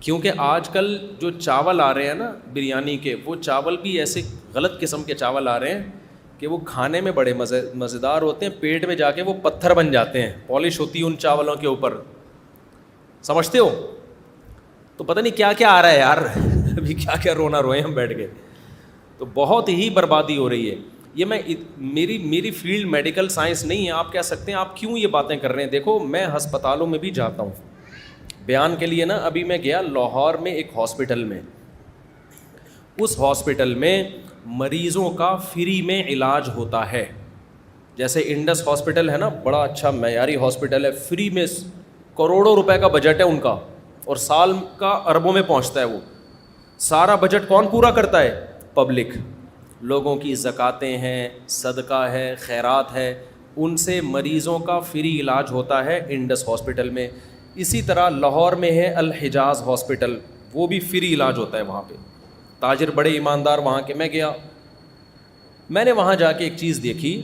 کیونکہ آج کل جو چاول آ رہے ہیں نا بریانی کے، وہ چاول بھی ایسے غلط قسم کے چاول آ رہے ہیں کہ وہ کھانے میں بڑے مزیدار ہوتے ہیں، پیٹ میں جا کے وہ پتھر بن جاتے ہیں، پالش ہوتی ہے ان چاولوں کے اوپر، سمجھتے ہو؟ تو پتہ نہیں کیا کیا آ رہا ہے یار ابھی کیا کیا رونا روئے ہم بیٹھ کے، تو بہت ہی بربادی ہو رہی ہے. یہ میری فیلڈ میڈیکل سائنس نہیں ہے. آپ کہہ سکتے ہیں آپ کیوں یہ باتیں کر رہے ہیں. دیکھو میں ہسپتالوں میں بھی جاتا ہوں بیان کے لیے نا. ابھی میں گیا لاہور میں ایک ہاسپٹل میں، اس ہاسپٹل میں مریضوں کا فری میں علاج ہوتا ہے. جیسے انڈس ہاسپٹل ہے نا، بڑا اچھا معیاری ہاسپٹل ہے، فری میں کروڑوں روپے کا بجٹ ہے ان کا، اور سال کا اربوں میں پہنچتا ہے. وہ سارا بجٹ کون پورا کرتا ہے؟ پبلک. لوگوں کی زکاتیں ہیں، صدقہ ہے، خیرات ہے، ان سے مریضوں کا فری علاج ہوتا ہے انڈس ہاسپٹل میں. اسی طرح لاہور میں ہے الحجاز ہاسپٹل، وہ بھی فری علاج ہوتا ہے وہاں پہ. تاجر بڑے ایماندار وہاں کے. میں گیا، میں نے وہاں جا کے ایک چیز دیکھی.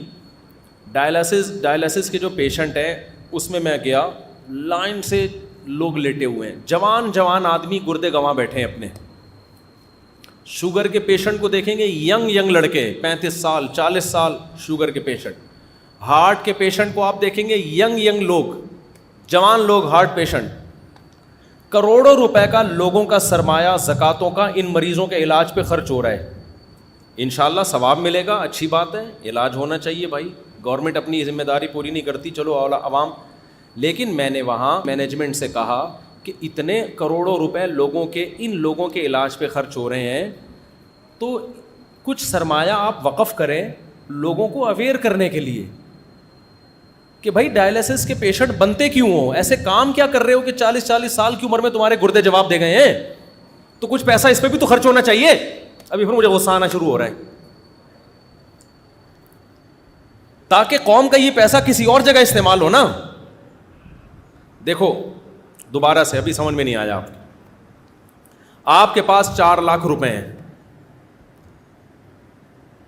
ڈائلسس کے جو پیشنٹ ہیں اس میں گیا، لائن سے لوگ لیٹے ہوئے ہیں، جوان آدمی گردے گنوا بیٹھے ہیں اپنے. شوگر کے پیشنٹ کو دیکھیں گے، ینگ لڑکے 35 سال 40 سال شوگر کے پیشنٹ. ہارٹ کے پیشنٹ کو آپ دیکھیں گے، ینگ لوگ، جوان لوگ ہارٹ پیشنٹ. کروڑوں روپے کا لوگوں کا سرمایہ زکاتوں کا ان مریضوں کے علاج پہ خرچ ہو رہا ہے. انشاءاللہ ثواب ملے گا، اچھی بات ہے، علاج ہونا چاہیے بھائی. گورنمنٹ اپنی ذمہ داری پوری نہیں کرتی، چلو عوام. لیکن میں نے وہاں مینجمنٹ سے کہا کہ اتنے کروڑوں روپے ان لوگوں کے علاج پہ خرچ ہو رہے ہیں، تو کچھ سرمایہ آپ وقف کریں لوگوں کو اویئر کرنے کے لیے کہ بھائی ڈائلسس کے پیشنٹ بنتے کیوں ہو، ایسے کام کیا کر رہے ہو کہ 40 سال کی عمر میں تمہارے گردے جواب دے گئے ہیں، تو کچھ پیسہ اس پہ بھی تو خرچ ہونا چاہیے. ابھی پھر مجھے غصہ آنا شروع ہو رہا ہے، تاکہ قوم کا یہ پیسہ کسی اور جگہ استعمال ہو نا. دیکھو دوبارہ سے، ابھی سمجھ میں نہیں آیا. آپ کے پاس 4 لاکھ روپے ہیں،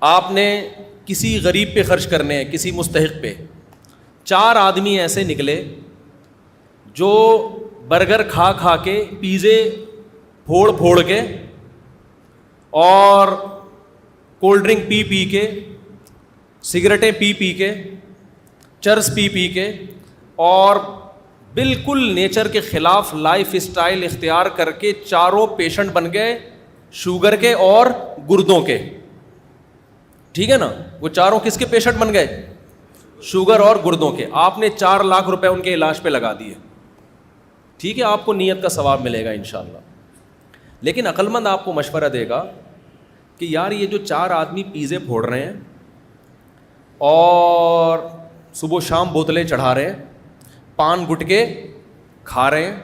آپ نے کسی غریب پہ خرچ کرنے ہیں، کسی مستحق پہ. 4 آدمی ایسے نکلے جو برگر کھا کے، پیزے پھوڑ کے، اور کولڈ ڈرنک پی کے، سگریٹیں پی کے، چرس پی کے، اور بالکل نیچر کے خلاف لائف اسٹائل اختیار کر کے چاروں پیشنٹ بن گئے شوگر کے اور گردوں کے. ٹھیک ہے نا؟ وہ چاروں کس کے پیشنٹ بن گئے؟ شوگر اور گردوں کے. آپ نے 4 لاکھ روپے ان کے علاج پہ لگا دیے. ٹھیک ہے، آپ کو نیت کا ثواب ملے گا انشاءاللہ. لیکن عقل مند آپ کو مشورہ دے گا کہ یار یہ جو 4 آدمی پیزے پھوڑ رہے ہیں اور صبح و شام بوتلیں چڑھا رہے ہیں، پان گٹکے کھا رہے ہیں،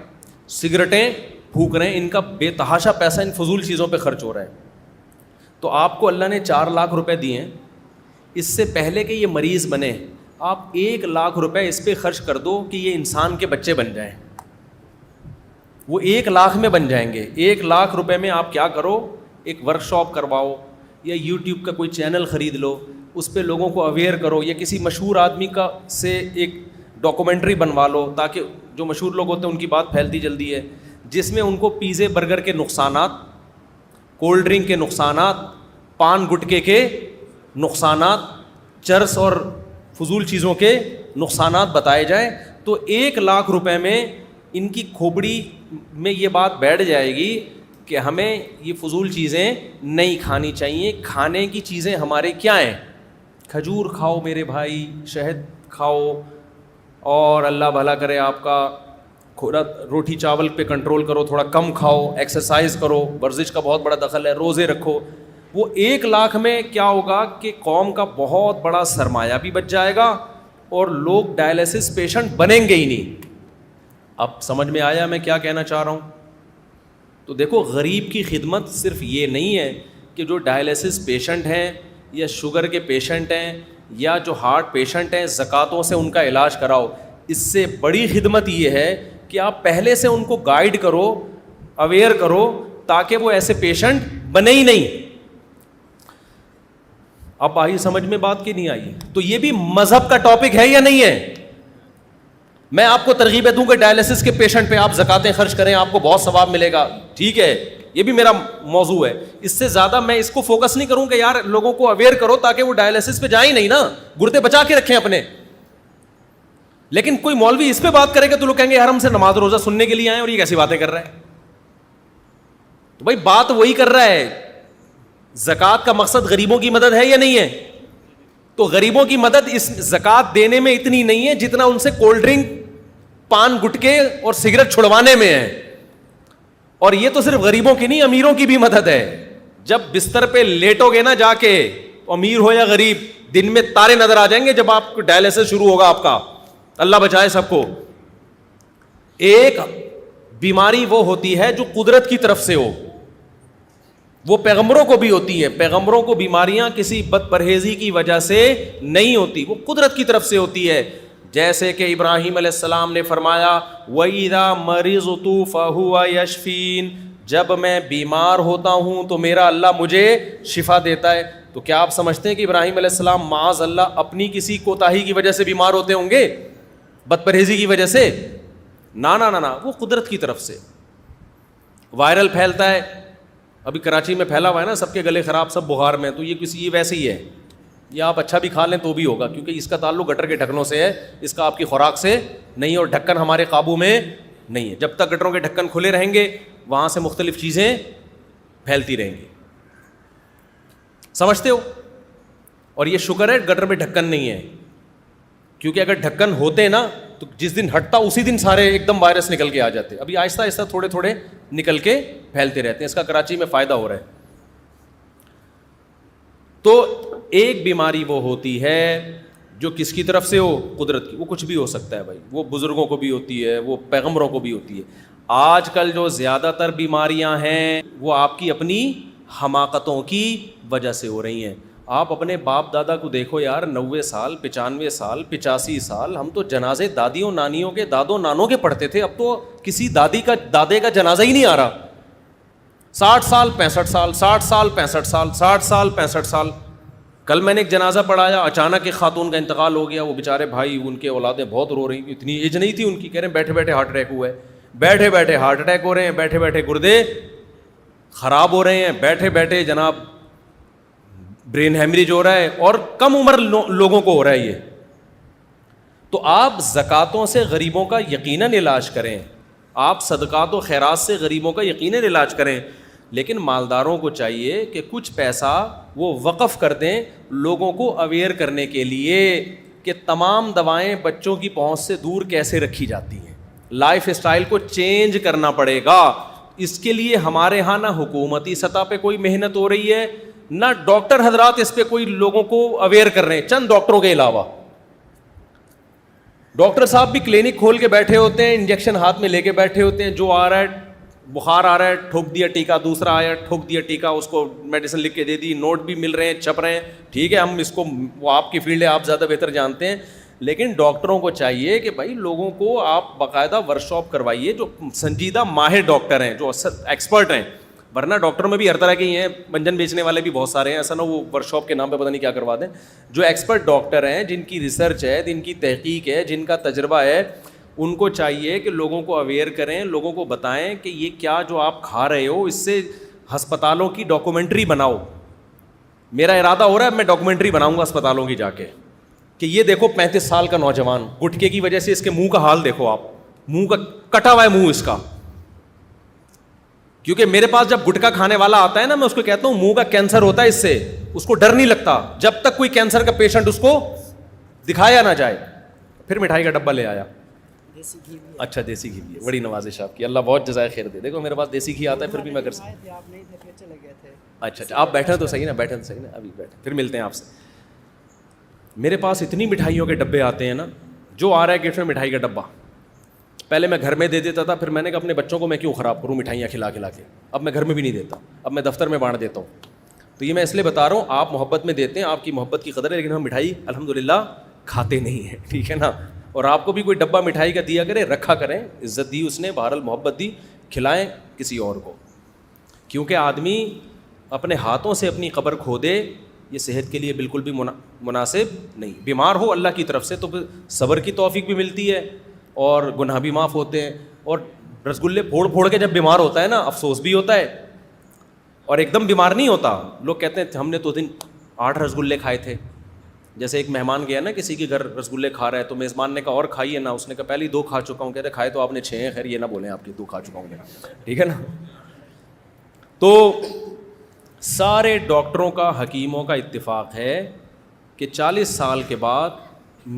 سگریٹیں پھونک رہے ہیں، ان کا بے تحاشا پیسہ ان فضول چیزوں پہ خرچ ہو رہا ہے. تو آپ کو اللہ نے 4 لاکھ روپے دیے ہیں، اس سے پہلے کہ یہ مریض بنے آپ 1 لاکھ روپے اس پہ خرچ کر دو کہ یہ انسان کے بچے بن جائیں. وہ 1 لاکھ میں بن جائیں گے. 1 لاکھ روپے میں آپ کیا کرو، ایک ورک شاپ کرواؤ، یا یوٹیوب کا کوئی چینل خرید لو، اس پہ لوگوں کو اویئر کرو، یا کسی مشہور آدمی کا سے ایک ڈاکومنٹری بنوا لو، تاکہ جو مشہور لوگ ہوتے ہیں ان کی بات پھیلتی جلدی ہے، جس میں ان کو پیزے برگر کے نقصانات، کولڈ ڈرنک کے نقصانات، پان گٹکے کے نقصانات، چرس اور فضول چیزوں کے نقصانات بتائے جائیں. تو 1 لاکھ روپے میں ان کی کھوپڑی میں یہ بات بیٹھ جائے گی کہ ہمیں یہ فضول چیزیں نہیں کھانی چاہیے. کھانے کی چیزیں ہمارے کیا ہیں؟ کھجور کھاؤ میرے بھائی، شہد کھاؤ، اور اللہ بھلا کرے آپ کا، تھوڑا روٹی چاول پہ کنٹرول کرو، تھوڑا کم کھاؤ، ایکسرسائز کرو، ورزش کا بہت بڑا دخل ہے، روزے رکھو. وہ 1 لاکھ میں کیا ہوگا کہ قوم کا بہت بڑا سرمایہ بھی بچ جائے گا اور لوگ ڈائلسس پیشنٹ بنیں گے ہی نہیں. اب سمجھ میں آیا میں کیا کہنا چاہ رہا ہوں؟ تو دیکھو غریب کی خدمت صرف یہ نہیں ہے کہ جو ڈائلسس پیشنٹ ہیں یا شوگر کے پیشنٹ ہیں یا جو ہارٹ پیشنٹ ہیں زکاتوں سے ان کا علاج کراؤ. اس سے بڑی خدمت یہ ہے کہ آپ پہلے سے ان کو گائیڈ کرو، اویئر کرو، تاکہ وہ ایسے پیشنٹ بنے ہی نہیں. اب آئی سمجھ میں بات کی نہیں آئی؟ تو یہ بھی مذہب کا ٹاپک ہے یا نہیں ہے؟ میں آپ کو ترغیبیں دوں کہ ڈائلسس کے پیشنٹ پہ آپ زکاتیں خرچ کریں, آپ کو بہت ثواب ملے گا, ٹھیک ہے, یہ بھی میرا موضوع ہے. اس سے زیادہ میں اس کو فوکس نہیں کروں کہ یار لوگوں کو اویئر کرو تاکہ وہ ڈائلسس پہ جائیں نہیں نا, گردے بچا کے رکھیں اپنے. لیکن کوئی مولوی اس پہ بات کرے گا تو لوگ کہیں گے یار ہم سے نماز روزہ سننے کے لیے آئے اور یہ کیسی باتیں کر رہا ہے. تو بھائی بات وہی کر رہا ہے, زکوٰۃ کا مقصد غریبوں کی مدد ہے یا نہیں ہے؟ تو غریبوں کی مدد اس زکوٰۃ دینے میں اتنی نہیں ہے جتنا ان سے کولڈ ڈرنک, پان گٹکے اور سگریٹ چھڑوانے میں ہے. اور یہ تو صرف غریبوں کی نہیں, امیروں کی بھی مدد ہے. جب بستر پہ لیٹو گے نا جا کے, امیر ہو یا غریب, دن میں تارے نظر آ جائیں گے جب آپ کو ڈائلسس شروع ہوگا آپ کا. اللہ بچائے سب کو. ایک بیماری وہ ہوتی ہے جو قدرت کی طرف سے ہو, وہ پیغمبروں کو بھی ہوتی ہے. پیغمبروں کو بیماریاں کسی بد پرہیزی کی وجہ سے نہیں ہوتی, وہ قدرت کی طرف سے ہوتی ہے. جیسے کہ ابراہیم علیہ السلام نے فرمایا وَإِذَا مَرِضْتُ فَهُوَ يَشْفِينِ, جب میں بیمار ہوتا ہوں تو میرا اللہ مجھے شفا دیتا ہے. تو کیا آپ سمجھتے ہیں کہ ابراہیم علیہ السلام معاذ اللہ اپنی کسی کوتاہی کی وجہ سے بیمار ہوتے ہوں گے, بد پرہیزی کی وجہ سے؟ نا نا نا نا, وہ قدرت کی طرف سے. وائرل پھیلتا ہے, ابھی کراچی میں پھیلا ہوا ہے نا, سب کے گلے خراب, سب بخار میں. تو یہ ویسے ہی ہے, یہ آپ اچھا بھی کھا لیں تو بھی ہوگا, کیونکہ اس کا تعلق گٹر کے ڈھکنوں سے ہے, اس کا آپ کی خوراک سے نہیں, اور ڈھکن ہمارے قابو میں نہیں ہے. جب تک گٹروں کے ڈھکن کھلے رہیں گے وہاں سے مختلف چیزیں پھیلتی رہیں گی. سمجھتے ہو؟ اور یہ شکر ہے گٹر میں ڈھکن نہیں ہے, کیونکہ اگر ڈھکن ہوتے نا تو جس دن ہٹتا اسی دن سارے ایک دم وائرس نکل کے آ جاتے. ابھی آہستہ آہستہ تھوڑے تھوڑے نکل کے پھیلتے رہتے ہیں. اس کا کراچی میں فائدہ ہو رہا ہے. تو ایک بیماری وہ ہوتی ہے جو کس کی طرف سے ہو, قدرت کی. وہ کچھ بھی ہو سکتا ہے بھائی, وہ بزرگوں کو بھی ہوتی ہے, وہ پیغمبروں کو بھی ہوتی ہے. آج کل جو زیادہ تر بیماریاں ہیں وہ آپ کی اپنی حماقتوں کی وجہ سے ہو رہی ہیں. آپ اپنے باپ دادا کو دیکھو یار, 90 سال 95 سال 85 سال, ہم تو جنازے دادیوں نانیوں کے دادوں نانوں کے پڑھتے تھے, اب تو کسی دادے کا جنازہ ہی نہیں آ رہا. 60 سال 65 سال 60 سال 65 سال 60 سال 65 سال. کل میں نے ایک جنازہ پڑھایا, اچانک ایک خاتون کا انتقال ہو گیا. وہ بیچارے بھائی, ان کے اولادیں بہت رو رہی, اتنی ایج نہیں تھی ان کی, کہہ رہے ہیں بیٹھے بیٹھے ہارٹ اٹیک ہوا ہے, بیٹھے بیٹھے ہارٹ اٹیک ہو رہے ہیں, بیٹھے بیٹھے گردے خراب ہو رہے ہیں, بیٹھے بیٹھے جناب برین ہیمریج ہو رہا ہے, اور کم عمر لوگوں کو ہو رہا ہے یہ. تو آپ زکاتوں سے غریبوں کا یقیناً علاج کریں, آپ صدقات و خیرات سے غریبوں کا یقیناً علاج کریں, لیکن مالداروں کو چاہیے کہ کچھ پیسہ وہ وقف کر دیں لوگوں کو اویئر کرنے کے لیے کہ تمام دوائیں بچوں کی پہنچ سے دور کیسے رکھی جاتی ہیں. لائف اسٹائل کو چینج کرنا پڑے گا. اس کے لیے ہمارے ہاں نہ حکومتی سطح پہ کوئی محنت ہو رہی ہے, نہ ڈاکٹر حضرات اس پہ کوئی لوگوں کو اویئر کر رہے ہیں, چند ڈاکٹروں کے علاوہ. ڈاکٹر صاحب بھی کلینک کھول کے بیٹھے ہوتے ہیں, انجیکشن ہاتھ میں لے کے بیٹھے ہوتے ہیں, جو آ رہا ہے بخار آ رہا ہے ٹھوک دیا ٹیکا, دوسرا آیا ٹھوک دیا ٹیکا, اس کو میڈیسن لکھ کے دے دی, نوٹ بھی مل رہے ہیں, چھپ رہے ہیں, ٹھیک ہے, ہم اس کو, وہ آپ کی فیلڈ ہے, آپ زیادہ بہتر جانتے ہیں. لیکن ڈاکٹروں کو چاہیے کہ بھائی لوگوں کو آپ باقاعدہ ورکشاپ کروائیے, جو سنجیدہ ماہر ڈاکٹر ہیں, جو ایکسپرٹ ہیں. ورنہ ڈاکٹروں میں بھی ہر طرح کے ہی ہیں, منجن بیچنے والے بھی بہت سارے ہیں, ایسا نہ وہ ورکشاپ کے نام پہ پتہ نہیں کیا کروا دیں. جو ایکسپرٹ ڈاکٹر ہیں, جن کی ریسرچ ہے, جن کی تحقیق ہے, جن کا تجربہ ہے, ان کو چاہیے کہ لوگوں کو اویئر کریں, لوگوں کو بتائیں کہ یہ کیا جو آپ کھا رہے ہو, اس سے ہسپتالوں کی ڈاکومنٹری بناؤ. میرا ارادہ ہو رہا ہے, میں ڈاکومنٹری بناؤں گا اسپتالوں کی جا کے, کہ یہ دیکھو 35 سال کا نوجوان, گٹکے کی وجہ سے اس کے منہ کا حال دیکھو آپ, منہ کا کٹا ہوا ہے منہ اس کا. کیونکہ میرے پاس جب گٹکا کھانے والا آتا ہے نا, میں اس کو کہتا ہوں منہ کا کینسر ہوتا ہے, اس سے اس کو ڈر نہیں لگتا جب تک کوئی کینسر کا پیشنٹ اس کو دکھایا نہ جائے. پھر مٹھائی کا ڈبہ لے آیا, اچھا دیسی گھی بھی, بڑی نوازش آپ کی, اللہ بہت جزائے خیر دے. دیکھو میرے پاس دیسی گھی آتا ہے, پھر بھی میں کر سکتا. اچھا آپ بیٹھے تو صحیح نا, بیٹھے تو صحیح نا, ابھی بیٹھے, پھر ملتے ہیں آپ سے. میرے پاس اتنی مٹھائیوں کے ڈبے آتے ہیں نا, جو آ رہا ہے گفٹ میں مٹھائی کا ڈبہ. پہلے میں گھر میں دے دیتا تھا, پھر میں نے کہا اپنے بچوں کو میں کیوں خراب کروں مٹھائیاں کھلا کھلا کے, اب میں گھر میں بھی نہیں دیتا, اب میں دفتر میں بانٹ دیتا ہوں. تو یہ میں اس لیے بتا رہا ہوں, آپ محبت میں دیتے ہیں, آپ کی محبت کی قدر ہے, لیکن ہم مٹھائی الحمدللہ کھاتے نہیں ہیں, ٹھیک ہے نا. اور آپ کو بھی کوئی ڈبہ مٹھائی کا دیا کرے, رکھا کریں, عزت دی اس نے, بہرحال محبت دی, کھلائیں کسی اور کو. کیونکہ آدمی اپنے ہاتھوں سے اپنی قبر کھو دے, یہ صحت کے لیے بالکل بھی مناسب نہیں. بیمار ہو اللہ کی طرف سے تو صبر کی توفیق بھی ملتی ہے, اور گناہ بھی معاف ہوتے ہیں. اور رسگلے پھوڑ پھوڑ کے جب بیمار ہوتا ہے نا افسوس بھی ہوتا ہے, اور ایک دم بیمار نہیں ہوتا. لوگ کہتے ہیں ہم نے تو دن 8 رسگلے کھائے تھے. جیسے ایک مہمان گیا نا کسی کے گھر, رسگلے کھا رہا ہے تو میزبان نے کہا اور کھائیے نا, اس نے کہا پہلے 2 کھا چکا ہوں. کہتے کھائے تو آپ نے 6 ہیں, خیر یہ نہ بولیں آپ کے 2 کھا چکا ہوں میں, ٹھیک ہے نا. تو سارے ڈاکٹروں کا, حکیموں کا اتفاق ہے کہ 40 سال کے بعد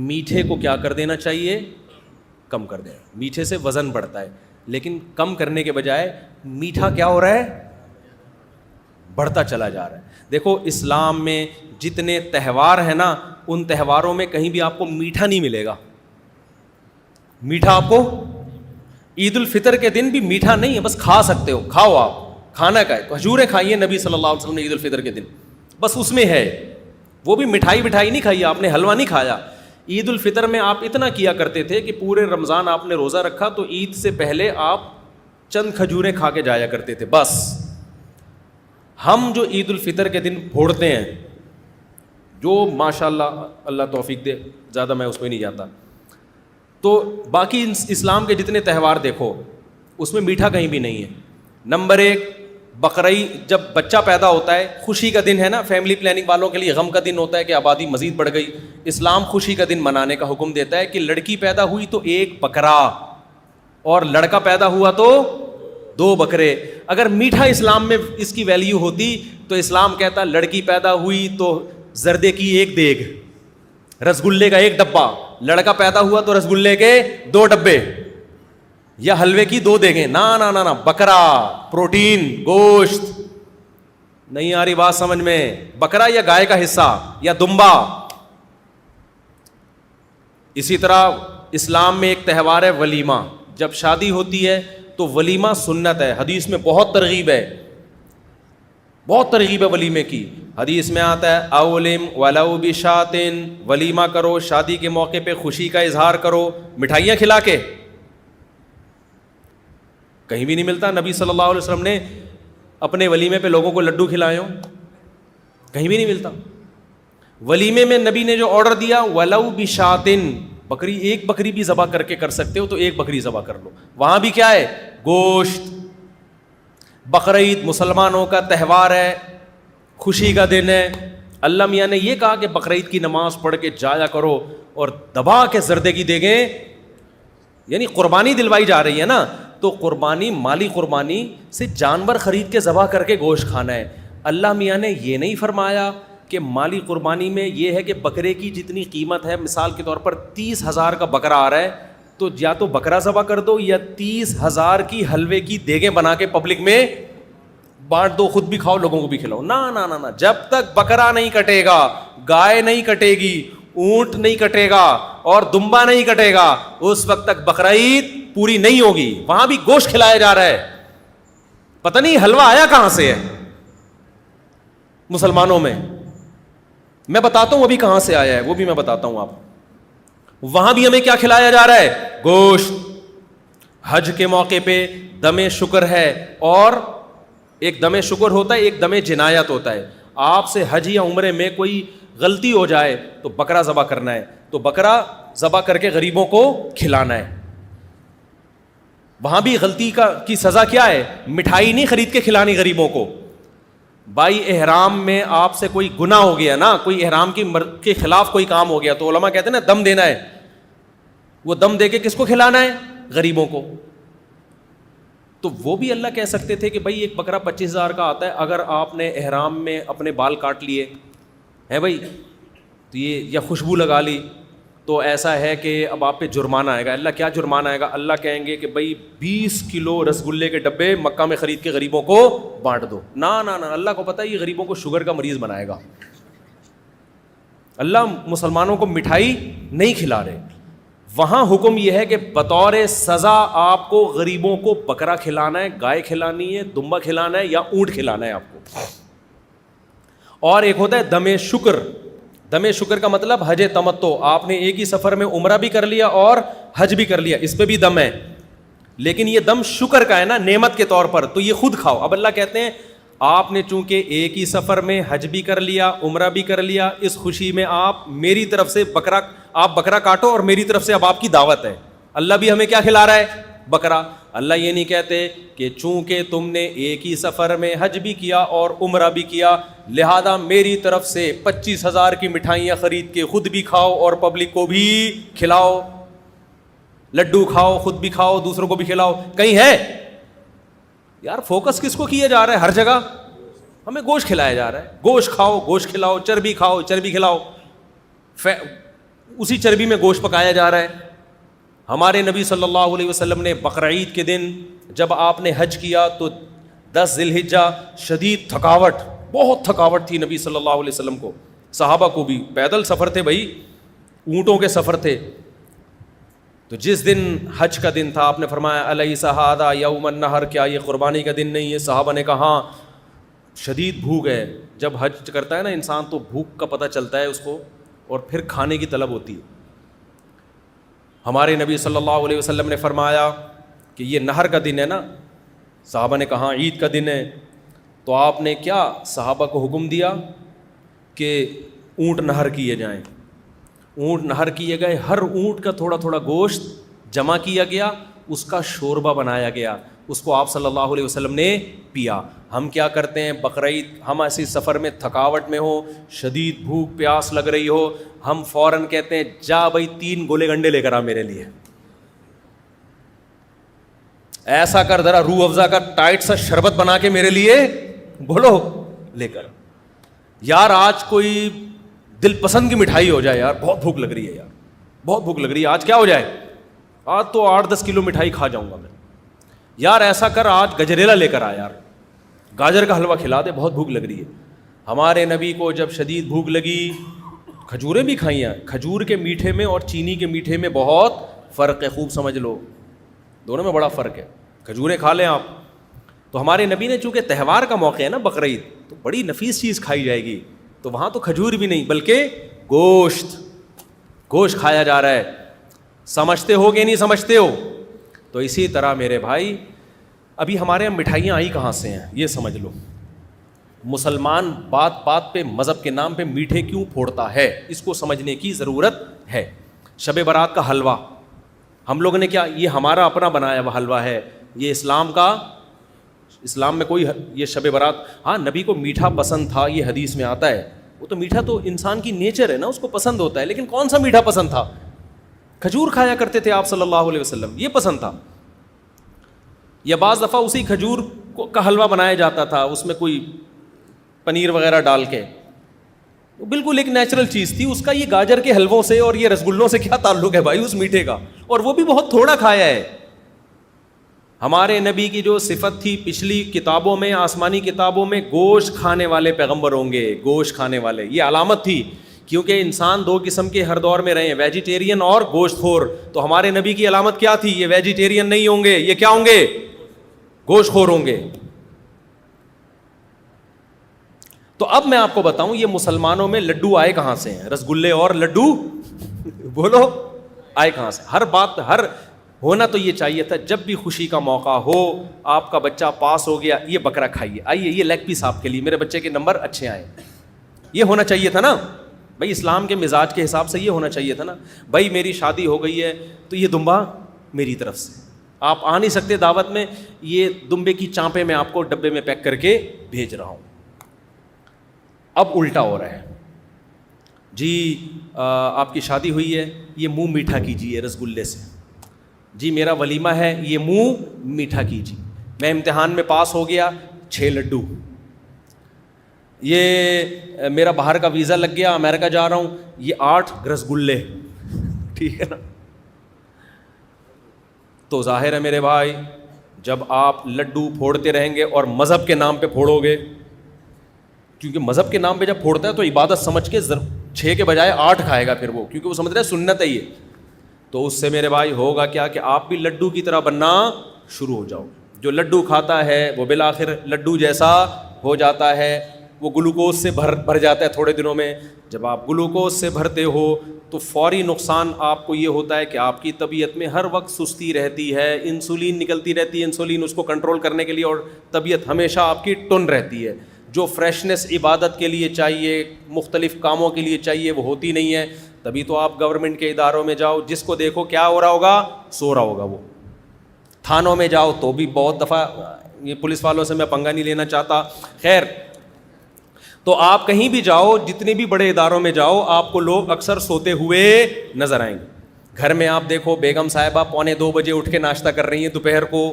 میٹھے کو کیا کر دینا چاہیے, کم کر دینا. میٹھے سے وزن بڑھتا ہے, لیکن کم کرنے کے بجائے میٹھا کیا ہو رہا ہے, بڑھتا چلا جا رہا ہے. دیکھو اسلام میں جتنے تہوار ہیں نا, ان تہواروں میں کہیں بھی آپ کو میٹھا نہیں ملے گا. میٹھا آپ کو عید الفطر کے دن بھی میٹھا نہیں ہے, بس کھا سکتے ہو, کھاؤ آپ, کھانا کا ہے. کھجوریں کھائیے نبی صلی اللہ علیہ وسلم نے عید الفطر کے دن, بس اس میں ہے. وہ بھی مٹھائی نہیں کھائی آپ نے, حلوہ نہیں کھایا. عید الفطر میں آپ اتنا کیا کرتے تھے کہ پورے رمضان آپ نے روزہ رکھا تو عید سے پہلے آپ چند کھجوریں کھا کے جایا کرتے تھے بس. ہم جو عید الفطر کے دن پھوڑتے ہیں, جو ماشاء اللہ اللہ توفیق دے, زیادہ میں اس میں نہیں جاتا, تو باقی اسلام کے جتنے تہوار دیکھو اس میں میٹھا کہیں بھی نہیں ہے. نمبر 1 بقرعید, جب بچہ پیدا ہوتا ہے, خوشی کا دن ہے نا. فیملی پلاننگ والوں کے لیے غم کا دن ہوتا ہے کہ آبادی مزید بڑھ گئی. اسلام خوشی کا دن منانے کا حکم دیتا ہے کہ لڑکی پیدا ہوئی تو 1 بکرا, اور لڑکا پیدا ہوا تو 2 بکرے. اگر میٹھا اسلام میں اس کی ویلیو ہوتی تو اسلام کہتا لڑکی پیدا ہوئی تو زردے کی 1 دیگ, رسگلے کا 1 ڈبہ, لڑکا پیدا ہوا تو رسگلے کے 2 ڈبے, یا حلوے کی 2 دیگیں. نا نا نا نا, بکرا, پروٹین, گوشت. نہیں آ رہی بات سمجھ میں؟ بکرا یا گائے کا حصہ یا دمبا. اسی طرح اسلام میں ایک تہوار ہے ولیمہ. جب شادی ہوتی ہے تو ولیمہ سنت ہے. حدیث میں بہت ترغیب ہے, بہت ترغیب ہے ولیمے کی. حدیث میں آتا ہے اولم ولو بشاتن, ولیمہ کرو, شادی کے موقع پہ خوشی کا اظہار کرو, مٹھائیاں کھلا کے. کہیں بھی نہیں ملتا نبی صلی اللہ علیہ وسلم نے اپنے ولیمے پہ لوگوں کو لڈو کھلائے ہوں, کہیں بھی نہیں ملتا. ولیمے میں نبی نے جو آرڈر دیا ولو بشاتن, بکری, 1 بکری بھی ذبح کر کے کر سکتے ہو تو 1 بکری ذبح کر لو. وہاں بھی کیا ہے, گوشت. بقرعید مسلمانوں کا تہوار ہے, خوشی کا دن ہے. اللہ میاں نے یہ کہا کہ بقرعید کی نماز پڑھ کے جایا کرو اور دبا کے زردے کی دیگیں, یعنی قربانی دلوائی جا رہی ہے نا. تو قربانی, مالی قربانی سے جانور خرید کے ذبح کر کے گوشت کھانا ہے. اللہ میاں نے یہ نہیں فرمایا کہ مالی قربانی میں یہ ہے کہ بکرے کی جتنی قیمت ہے, مثال کے طور پر 30,000 کا بکرا آ رہا ہے تو یا تو بکرا ذبح کر دو یا 30,000 کی حلوے کی دیگیں بنا کے پبلک میں بانٹ دو, خود بھی کھاؤ لوگوں کو بھی کھلاؤ. نا نا نا نا, جب تک بکرا نہیں کٹے گا, گائے نہیں کٹے گی, اونٹ نہیں کٹے گا اور دمبا نہیں کٹے گا, اس وقت تک بقرعید پوری نہیں ہوگی. وہاں بھی گوشت کھلایا جا رہا ہے, پتہ نہیں حلوہ آیا کہاں سے ہے مسلمانوں میں. میں بتاتا ہوں ابھی کہاں سے آیا ہے, وہ بھی میں بتاتا ہوں آپ. وہاں بھی ہمیں کیا کھلایا جا رہا ہے, گوشت. حج کے موقع پہ دم شکر ہے, اور ایک دم شکر ہوتا ہے, ایک دم جنایت ہوتا ہے. آپ سے حج یا عمرے میں کوئی غلطی ہو جائے تو بکرا ذبح کرنا ہے, تو بکرا ذبح کر کے غریبوں کو کھلانا ہے. وہاں بھی غلطی کی سزا کیا ہے, مٹھائی نہیں خرید کے کھلانی غریبوں کو. بھائی احرام میں آپ سے کوئی گناہ ہو گیا نا, کوئی احرام کے خلاف کوئی کام ہو گیا تو علماء کہتے ہیں نا دم دینا ہے. وہ دم دے کے کس کو کھلانا ہے, غریبوں کو. تو وہ بھی اللہ کہہ سکتے تھے کہ بھائی 1 بکرا 25,000 کا آتا ہے, اگر آپ نے احرام میں اپنے بال کاٹ لیے ہے بھائی تو یہ, یا خوشبو لگا لی, تو ایسا ہے کہ اب آپ پہ جرمانہ آئے گا. اللہ کیا جرمانہ آئے گا, اللہ کہیں گے کہ بھائی 20 کلو رسگلے کے ڈبے مکہ میں خرید کے غریبوں کو بانٹ دو. نا نا نا, اللہ کو پتہ ہے یہ غریبوں کو شوگر کا مریض بنائے گا. اللہ مسلمانوں کو مٹھائی نہیں کھلا رہے. وہاں حکم یہ ہے کہ بطور سزا آپ کو غریبوں کو بکرا کھلانا ہے, گائے کھلانی ہے, دمبا کھلانا ہے یا اونٹ کھلانا ہے آپ کو. اور ایک ہوتا ہے دم شکر. دم شکر کا مطلب حج تمتع, آپ نے ایک ہی سفر میں عمرہ بھی کر لیا اور حج بھی کر لیا, اس پہ بھی دم ہے, لیکن یہ دم شکر کا ہے نا, نعمت کے طور پر, تو یہ خود کھاؤ. اب اللہ کہتے ہیں آپ نے چونکہ ایک ہی سفر میں حج بھی کر لیا, عمرہ بھی کر لیا, اس خوشی میں آپ میری طرف سے بکرا کاٹو اور میری طرف سے اب آپ کی دعوت ہے. اللہ بھی ہمیں کیا کھلا رہا ہے؟ بکرا. اللہ یہ نہیں کہتے کہ چونکہ تم نے ایک ہی سفر میں حج بھی کیا اور عمرہ بھی کیا لہذا میری طرف سے 25,000 کی مٹھائیاں خرید کے خود بھی کھاؤ اور پبلک کو بھی کھلاؤ, لڈو کھاؤ, خود بھی کھاؤ, دوسروں کو بھی کھلاؤ. کہیں ہے یار؟ فوکس کس کو کیا جا رہا ہے؟ ہر جگہ ہمیں گوشت کھلایا جا رہا ہے. گوشت کھاؤ, گوشت کھلاؤ, چربی کھاؤ, چربی کھلاؤ, اسی چربی میں گوشت پکایا جا رہا ہے. ہمارے نبی صلی اللہ علیہ وسلم نے بقرعید کے دن جب آپ نے حج کیا تو 10 ذی الحجہ شدید تھکاوٹ, بہت تھکاوٹ تھی نبی صلی اللہ علیہ وسلم کو, صحابہ کو بھی. پیدل سفر تھے بھائی, اونٹوں کے سفر تھے. تو جس دن حج کا دن تھا آپ نے فرمایا الیس ھذا یوم النحر, کیا یہ قربانی کا دن نہیں ہے؟ صحابہ نے کہا ہاں. شدید بھوک ہے, جب حج کرتا ہے نا انسان تو بھوک کا پتہ چلتا ہے اس کو, اور پھر کھانے کی طلب ہوتی ہے. ہمارے نبی صلی اللہ علیہ وسلم نے فرمایا کہ یہ نہر کا دن ہے نا. صحابہ نے کہا عید کا دن ہے. تو آپ نے کیا صحابہ کو حکم دیا کہ اونٹ نہر کیے جائیں. اونٹ نہر کیے گئے, ہر اونٹ کا تھوڑا تھوڑا گوشت جمع کیا گیا, اس کا شوربہ بنایا گیا, اس کو آپ صلی اللہ علیہ وسلم نے پیا. ہم کیا کرتے ہیں بقرعید, ہم ایسی سفر میں تھکاوٹ میں ہو, شدید بھوک پیاس لگ رہی ہو, ہم فوراً کہتے ہیں جا بھائی 3 گولے گنڈے لے کر آ میرے لیے, ایسا کر ذرا روح افزا کا ٹائٹ سا شربت بنا کے میرے لیے بولو لے کر. یار آج کوئی دل پسند کی مٹھائی ہو جائے, یار بہت بھوک لگ رہی ہے, یار بہت بھوک لگ رہی ہے, آج کیا ہو جائے؟ آج تو 8-10 کلو مٹھائی کھا جاؤں گا میں. یار ایسا کر آج گجریلا لے کر آ, یار گاجر کا حلوہ کھلا دے, بہت بھوک لگ رہی ہے. ہمارے نبی کو جب شدید بھوک لگی کھجوریں بھی کھائیں. کھجور کے میٹھے میں اور چینی کے میٹھے میں بہت فرق ہے, خوب سمجھ لو, دونوں میں بڑا فرق ہے. کھجوریں کھا لیں آپ. تو ہمارے نبی نے چونکہ تہوار کا موقع ہے نا بقرعید, تو بڑی نفیس چیز کھائی جائے گی, تو وہاں تو کھجور بھی نہیں بلکہ گوشت کھایا جا رہا ہے. سمجھتے ہو کہ نہیں سمجھتے ہو؟ تو اسی طرح میرے بھائی ابھی ہمارے یہاں مٹھائیاں آئی کہاں سے ہیں یہ سمجھ لو. مسلمان بات بات پہ مذہب کے نام پہ میٹھے کیوں پھوڑتا ہے, اس کو سمجھنے کی ضرورت ہے. شب برات کا حلوہ ہم لوگوں نے کیا, یہ ہمارا اپنا بنایا ہوا حلوہ ہے, یہ اسلام میں کوئی یہ شب برات, ہاں نبی کو میٹھا پسند تھا, یہ حدیث میں آتا ہے. وہ تو میٹھا تو انسان کی نیچر ہے نا, اس کو پسند ہوتا ہے, لیکن کون سا میٹھا پسند تھا؟ کھجور کھایا کرتے تھے آپ صلی اللہ علیہ وسلم, یہ پسند تھا. یا بعض دفعہ اسی کھجور کا حلوہ بنایا جاتا تھا, اس میں کوئی پنیر وغیرہ ڈال کے, بالکل ایک نیچرل چیز تھی. اس کا یہ گاجر کے حلووں سے اور یہ رسگلوں سے کیا تعلق ہے بھائی اس میٹھے کا؟ اور وہ بھی بہت تھوڑا کھایا ہے. ہمارے نبی کی جو صفت تھی پچھلی کتابوں میں, آسمانی کتابوں میں, گوشت کھانے والے پیغمبر ہوں گے, گوشت کھانے والے, یہ علامت تھی. کیونکہ انسان 2 قسم کے ہر دور میں رہے ہیں, ویجیٹیرین اور گوشت خور. تو ہمارے نبی کی علامت کیا تھی؟ یہ ویجیٹیرین نہیں ہوں گے, یہ کیا ہوں گے؟ گوشت خور ہوں گے. تو اب میں آپ کو بتاؤں یہ مسلمانوں میں لڈو آئے کہاں سے ہیں؟ رسگلے اور لڈو بولو آئے کہاں سے؟ ہر بات ہونا تو یہ چاہیے تھا جب بھی خوشی کا موقع ہو, آپ کا بچہ پاس ہو گیا, یہ بکرا کھائیے, آئیے یہ لیگ پیس آپ کے لیے, میرے بچے کے نمبر اچھے آئے. یہ ہونا چاہیے تھا نا بھائی, اسلام کے مزاج کے حساب سے یہ ہونا چاہیے تھا نا بھائی. میری شادی ہو گئی ہے تو یہ دمبا میری طرف سے, آپ آ نہیں سکتے دعوت میں, یہ دمبے کی چانپیں میں آپ کو ڈبے میں پیک کر کے بھیج رہا ہوں. اب الٹا ہو رہا ہے جی, آپ کی شادی ہوئی ہے, یہ منہ میٹھا کیجیے رسگلے سے. جی میرا ولیمہ ہے, یہ منہ میٹھا کیجیے. میں امتحان میں پاس ہو گیا, 6 لڈو. یہ میرا باہر کا ویزا لگ گیا, امریکہ جا رہا ہوں, یہ 8 رسگلے. ٹھیک ہے نا؟ تو ظاہر ہے میرے بھائی جب آپ لڈو پھوڑتے رہیں گے اور مذہب کے نام پہ پھوڑو گے, کیونکہ مذہب کے نام پہ جب پھوڑتا ہے تو عبادت سمجھ کے 6 کے بجائے 8 کھائے گا پھر وہ, کیونکہ وہ سمجھ رہا ہے سنت ہے یہ. تو اس سے میرے بھائی ہوگا کیا کہ آپ بھی لڈو کی طرح بننا شروع ہو جاؤ. جو لڈو کھاتا ہے وہ بالآخر لڈو جیسا ہو جاتا ہے, وہ گلوکوز سے بھر جاتا ہے تھوڑے دنوں میں. جب آپ گلوکوز سے بھرتے ہو تو فوری نقصان آپ کو یہ ہوتا ہے کہ آپ کی طبیعت میں ہر وقت سستی رہتی ہے, انسولین نکلتی رہتی ہے, انسولین اس کو کنٹرول کرنے کے لیے, اور طبیعت ہمیشہ آپ کی ٹن رہتی ہے. جو فریشنس عبادت کے لیے چاہیے, مختلف کاموں کے لیے چاہیے, وہ ہوتی نہیں ہے. تبھی تو آپ گورنمنٹ کے اداروں میں جاؤ, جس کو دیکھو کیا ہو رہا ہوگا, سو رہا ہوگا. وہ تھانوں میں جاؤ تو بھی بہت دفعہ, یہ پولیس والوں سے میں پنگا نہیں لینا چاہتا, خیر. تو آپ کہیں بھی جاؤ, جتنے بھی بڑے اداروں میں جاؤ, آپ کو لوگ اکثر سوتے ہوئے نظر آئیں گے. گھر میں آپ دیکھو بیگم صاحبہ 1:45 بجے اٹھ کے ناشتہ کر رہی ہیں دوپہر کو,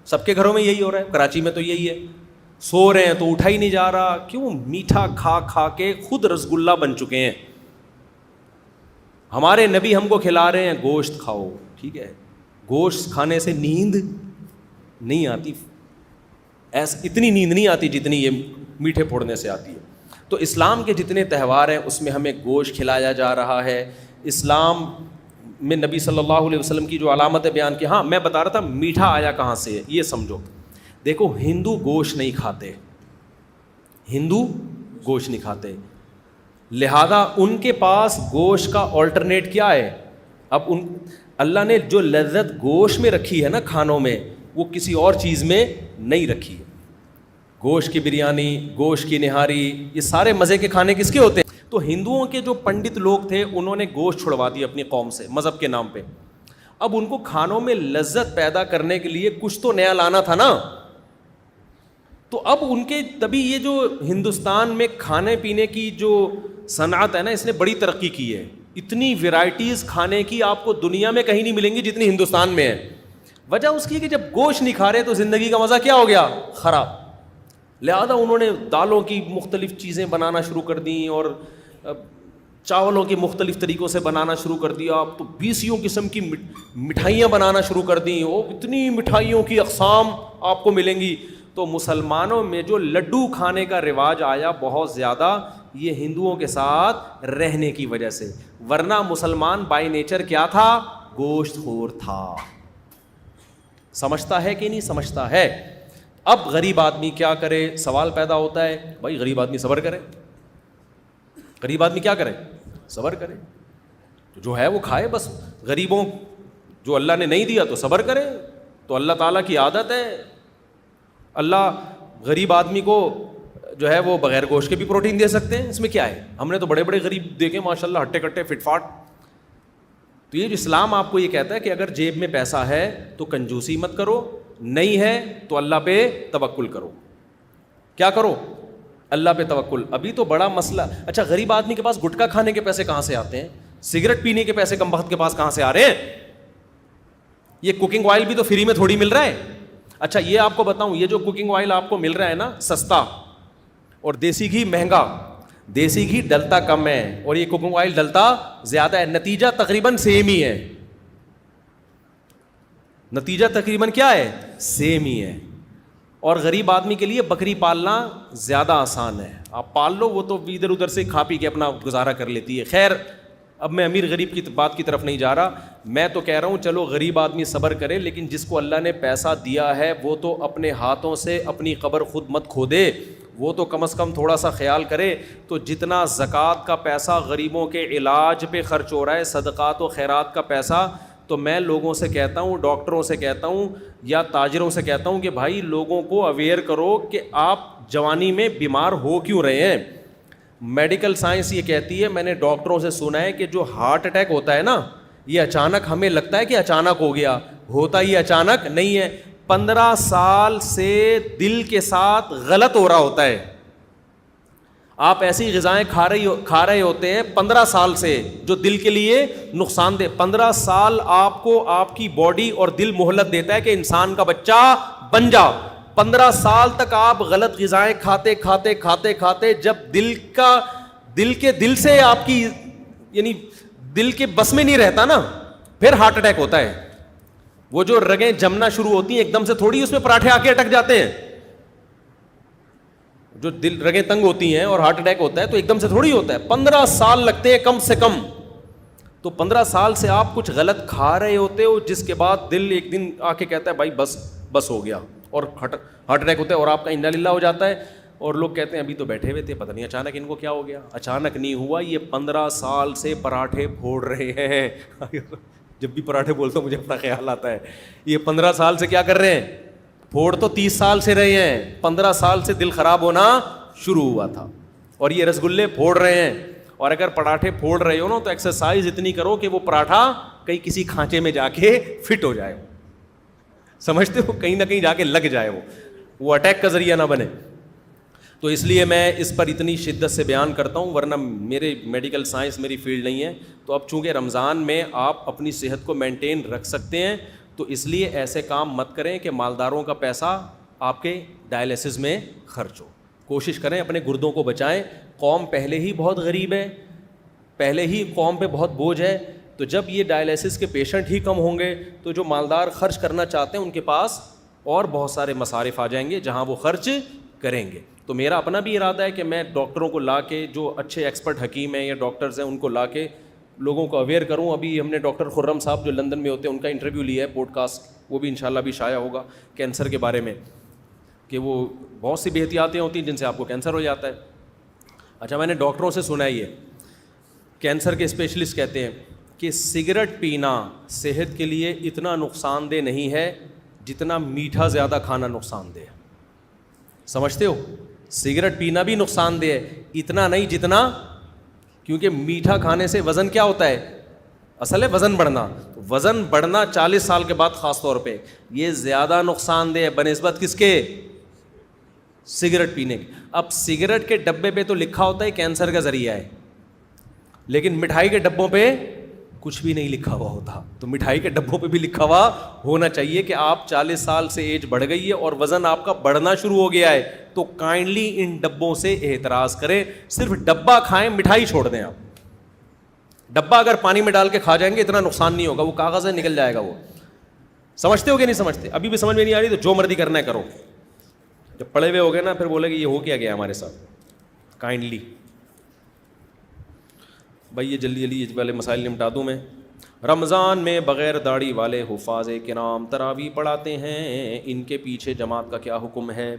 سب کے گھروں میں یہی ہو رہا ہے, کراچی میں تو یہی ہے. سو رہے ہیں تو اٹھا ہی نہیں جا رہا, کیوں؟ میٹھا کھا کھا کے خود رسگلہ بن چکے ہیں. ہمارے نبی ہم کو کھلا رہے ہیں گوشت کھاؤ, ٹھیک ہے, گوشت کھانے سے نیند نہیں آتی, اتنی نیند نہیں آتی جتنی یہ میٹھے پھوڑنے سے آتی ہے. تو اسلام کے جتنے تہوار ہیں اس میں ہمیں گوشت کھلایا جا رہا ہے. اسلام میں نبی صلی اللہ علیہ وسلم کی جو علامتیں بیان کی, ہاں میں بتا رہا تھا میٹھا آیا کہاں سے ہے, یہ سمجھو. دیکھو ہندو گوشت نہیں کھاتے, ہندو گوشت نہیں کھاتے, لہذا ان کے پاس گوشت کا آلٹرنیٹ کیا ہے؟ اب اللہ نے جو لذت گوشت میں رکھی ہے نا کھانوں میں, وہ کسی اور چیز میں نہیں رکھی. گوشت کی بریانی, گوشت کی نہاری, یہ سارے مزے کے کھانے کس کے ہوتے ہیں؟ تو ہندوؤں کے جو پنڈت لوگ تھے انہوں نے گوشت چھڑوا دی اپنی قوم سے مذہب کے نام پہ. اب ان کو کھانوں میں لذت پیدا کرنے کے لیے کچھ تو نیا لانا تھا نا. تو اب ان کے تبھی یہ جو ہندوستان میں کھانے پینے کی جو صنعت ہے نا, اس نے بڑی ترقی کی ہے. اتنی ویرائٹیز کھانے کی آپ کو دنیا میں کہیں نہیں ملیں گی جتنی ہندوستان میں ہے. وجہ اس کی کہ جب گوشت نہیں کھا رہے تو زندگی کا مزہ کیا ہو گیا؟ خراب. لہذا انہوں نے دالوں کی مختلف چیزیں بنانا شروع کر دیں اور چاولوں کی مختلف طریقوں سے بنانا شروع کر دیا. اب تو 20 قسم کی مٹھائیاں بنانا شروع کر دیں, اور اتنی مٹھائیوں کی اقسام آپ کو ملیں گی. تو مسلمانوں میں جو لڈو کھانے کا رواج آیا بہت زیادہ, یہ ہندوؤں کے ساتھ رہنے کی وجہ سے. ورنہ مسلمان بائی نیچر کیا تھا؟ گوشت خور تھا. سمجھتا ہے کہ نہیں سمجھتا ہے؟ اب غریب آدمی کیا کرے؟ سوال پیدا ہوتا ہے, بھائی غریب آدمی صبر کرے. غریب آدمی کیا کرے؟ صبر کرے. جو ہے وہ کھائے بس. غریبوں جو اللہ نے نہیں دیا تو صبر کرے. تو اللہ تعالیٰ کی عادت ہے, اللہ غریب آدمی کو جو ہے وہ بغیر گوشت کے بھی پروٹین دے سکتے ہیں. اس میں کیا ہے؟ ہم نے تو بڑے بڑے غریب دیکھے ماشاء اللہ, ہٹے کٹے فٹ فاٹ. تو یہ جو اسلام آپ کو یہ کہتا ہے کہ اگر جیب میں پیسہ ہے تو کنجوسی مت کرو, نہیں ہے تو اللہ پہ توکل کرو. کیا کرو؟ اللہ پہ توکل. ابھی تو بڑا مسئلہ. اچھا غریب آدمی کے پاس گٹکا کھانے کے پیسے کہاں سے آتے ہیں؟ سگریٹ پینے کے پیسے کم وقت کے پاس کہاں سے آ رہے ہیں؟ یہ کوکنگ آئل بھی تو فری میں تھوڑی مل رہا ہے. اچھا یہ آپ کو بتاؤں, یہ جو کوکنگ آئل آپ کو مل رہا ہے نا سستا, اور دیسی گھی مہنگا, دیسی گھی ڈلتا کم ہے اور یہ کوکنگ آئل ڈلتا زیادہ ہے. نتیجہ تقریباً سیم ہی ہے. نتیجہ تقریباً کیا ہے؟ سیم ہی ہے. اور غریب آدمی کے لیے بکری پالنا زیادہ آسان ہے. آپ پال لو, وہ تو ادھر ادھر سے کھا پی کے اپنا گزارا کر لیتی ہے. خیر اب میں امیر غریب کی بات کی طرف نہیں جا رہا. میں تو کہہ رہا ہوں چلو غریب آدمی صبر کرے, لیکن جس کو اللہ نے پیسہ دیا ہے وہ تو اپنے ہاتھوں سے اپنی قبر خود مت کھودے. وہ تو کم از کم تھوڑا سا خیال کرے. تو جتنا زکوٰۃ کا پیسہ غریبوں کے علاج پہ خرچ ہو رہا ہے, صدقات و خیرات کا پیسہ, تو میں لوگوں سے کہتا ہوں, ڈاکٹروں سے کہتا ہوں یا تاجروں سے کہتا ہوں کہ بھائی لوگوں کو اویئر کرو کہ آپ جوانی میں بیمار ہو کیوں رہے ہیں. میڈیکل سائنس یہ کہتی ہے, میں نے ڈاکٹروں سے سنا ہے کہ جو ہارٹ اٹیک ہوتا ہے نا, یہ اچانک ہمیں لگتا ہے کہ اچانک ہو گیا, ہوتا یہ اچانک نہیں ہے. 15 سال سے دل کے ساتھ غلط ہو رہا ہوتا ہے. آپ ایسی غذائیں کھا رہے ہوتے ہیں 15 سال سے جو دل کے لیے نقصان دہ. 15 سال آپ کو آپ کی باڈی اور دل مہلت دیتا ہے کہ انسان کا بچہ بن جا. 15 سال تک آپ غلط غذائیں کھاتے کھاتے کھاتے کھاتے جب دل سے آپ کی یعنی دل کے بس میں نہیں رہتا نا, پھر ہارٹ اٹیک ہوتا ہے. وہ جو رگیں جمنا شروع ہوتی ہیں ایک دم سے تھوڑی اس میں پراٹھے آ کے اٹک جاتے ہیں. جو دل رگیں تنگ ہوتی ہیں اور ہارٹ اٹیک ہوتا ہے تو ایک دم سے تھوڑی ہوتا ہے, 15 سال لگتے ہیں کم سے کم. تو 15 سال سے آپ کچھ غلط کھا رہے ہوتے ہو, جس کے بعد دل ایک دن آ کے کہتا ہے بھائی بس ہو گیا, اور ہارٹ اٹیک ہوتا ہے اور آپ کا انا للہ ہو جاتا ہے. اور لوگ کہتے ہیں ابھی تو بیٹھے ہوئے تھے, پتہ نہیں اچانک ان کو کیا ہو گیا. اچانک نہیں ہوا, یہ 15 سال سے پراٹھے پھوڑ رہے ہیں. جب بھی پراٹھے بولتا ہوں مجھے اپنا خیال آتا ہے, یہ 15 سال سے کیا کر رہے ہیں؟ پھوڑ تو 30 سال سے رہے ہیں, 15 سال سے دل خراب ہونا شروع ہوا تھا اور یہ رسگلے پھوڑ رہے ہیں. اور اگر پراٹھے پھوڑ رہے ہو نا تو ایکسرسائز اتنی کرو کہ وہ پراٹھا کہیں کسی کھانچے میں جا کے فٹ ہو جائے, سمجھتے ہو, کہیں نہ کہیں جا کے لگ جائے, وہ اٹیک کا ذریعہ نہ بنے. تو اس لیے میں اس پر اتنی شدت سے بیان کرتا ہوں, ورنہ میرے میڈیکل سائنس میری فیلڈ نہیں ہے. تو اب چونکہ رمضان میں آپ اپنی صحت کو مینٹین رکھ سکتے ہیں, تو اس لیے ایسے کام مت کریں کہ مالداروں کا پیسہ آپ کے ڈائلیسس میں خرچ ہو. کوشش کریں اپنے گردوں کو بچائیں. قوم پہلے ہی بہت غریب ہے, پہلے ہی قوم پہ بہت بوجھ ہے, تو جب یہ ڈائلیسس کے پیشنٹ ہی کم ہوں گے تو جو مالدار خرچ کرنا چاہتے ہیں ان کے پاس اور بہت سارے مصارف آ جائیں گے جہاں وہ خرچ کریں گے. تو میرا اپنا بھی ارادہ ہے کہ میں ڈاکٹروں کو لا کے, جو اچھے ایکسپرٹ حکیم ہیں یا ڈاکٹرز ہیں, ان کو لا کے لوگوں کو اویئر کروں. ابھی ہم نے ڈاکٹر خرم صاحب جو لندن میں ہوتے ہیں ان کا انٹرویو لیا ہے پوڈ کاسٹ, وہ بھی انشاءاللہ بھی شائع ہوگا, کینسر کے بارے میں, کہ وہ بہت سی بے احتیاطیاں ہوتی ہیں جن سے آپ کو کینسر ہو جاتا ہے. اچھا, میں نے ڈاکٹروں سے سنا ہے, یہ کینسر کے اسپیشلسٹ کہتے ہیں کہ سگریٹ پینا صحت کے لیے اتنا نقصان دہ نہیں ہے جتنا میٹھا زیادہ کھانا نقصان دہ ہے. سمجھتے ہو, سگریٹ پینا بھی نقصان دہ ہے, اتنا نہیں جتنا, کیونکہ میٹھا کھانے سے وزن کیا ہوتا ہے, اصل ہے وزن بڑھنا. وزن بڑھنا 40 سال کے بعد خاص طور پہ یہ زیادہ نقصان دہ ہے بنسبت کس کے, سگریٹ پینے کے. اب سگریٹ کے ڈبے پہ تو لکھا ہوتا ہے کینسر کا ذریعہ ہے, لیکن مٹھائی کے ڈبوں پہ کچھ بھی نہیں لکھا ہوا ہوتا. تو مٹھائی کے ڈبوں پہ بھی لکھا ہوا ہونا چاہیے کہ آپ 40 سال سے ایج بڑھ گئی ہے اور وزن آپ کا بڑھنا شروع ہو گیا ہے, تو کائنڈلی ان ڈبوں سے احتراز کریں. صرف ڈبہ کھائیں, مٹھائی چھوڑ دیں. آپ ڈبہ اگر پانی میں ڈال کے کھا جائیں گے اتنا نقصان نہیں ہوگا, وہ کاغذ ہے نکل جائے گا. وہ سمجھتے ہو کہ نہیں سمجھتے؟ ابھی بھی سمجھ میں نہیں آ رہی تو جو مرضی کرنا ہے کرو. جب پڑے ہوئے ہو گئے نا پھر بولے کہ یہ ہو کیا گیا ہمارے ساتھ. کائنڈلی بھائی یہ جلدی جلدی یہ والے مسائل نمٹا دوں میں. رمضان میں بغیر داڑھی والے حفاظ کرام تراویح پڑھاتے ہیں, ان کے پیچھے جماعت کا کیا حکم ہے؟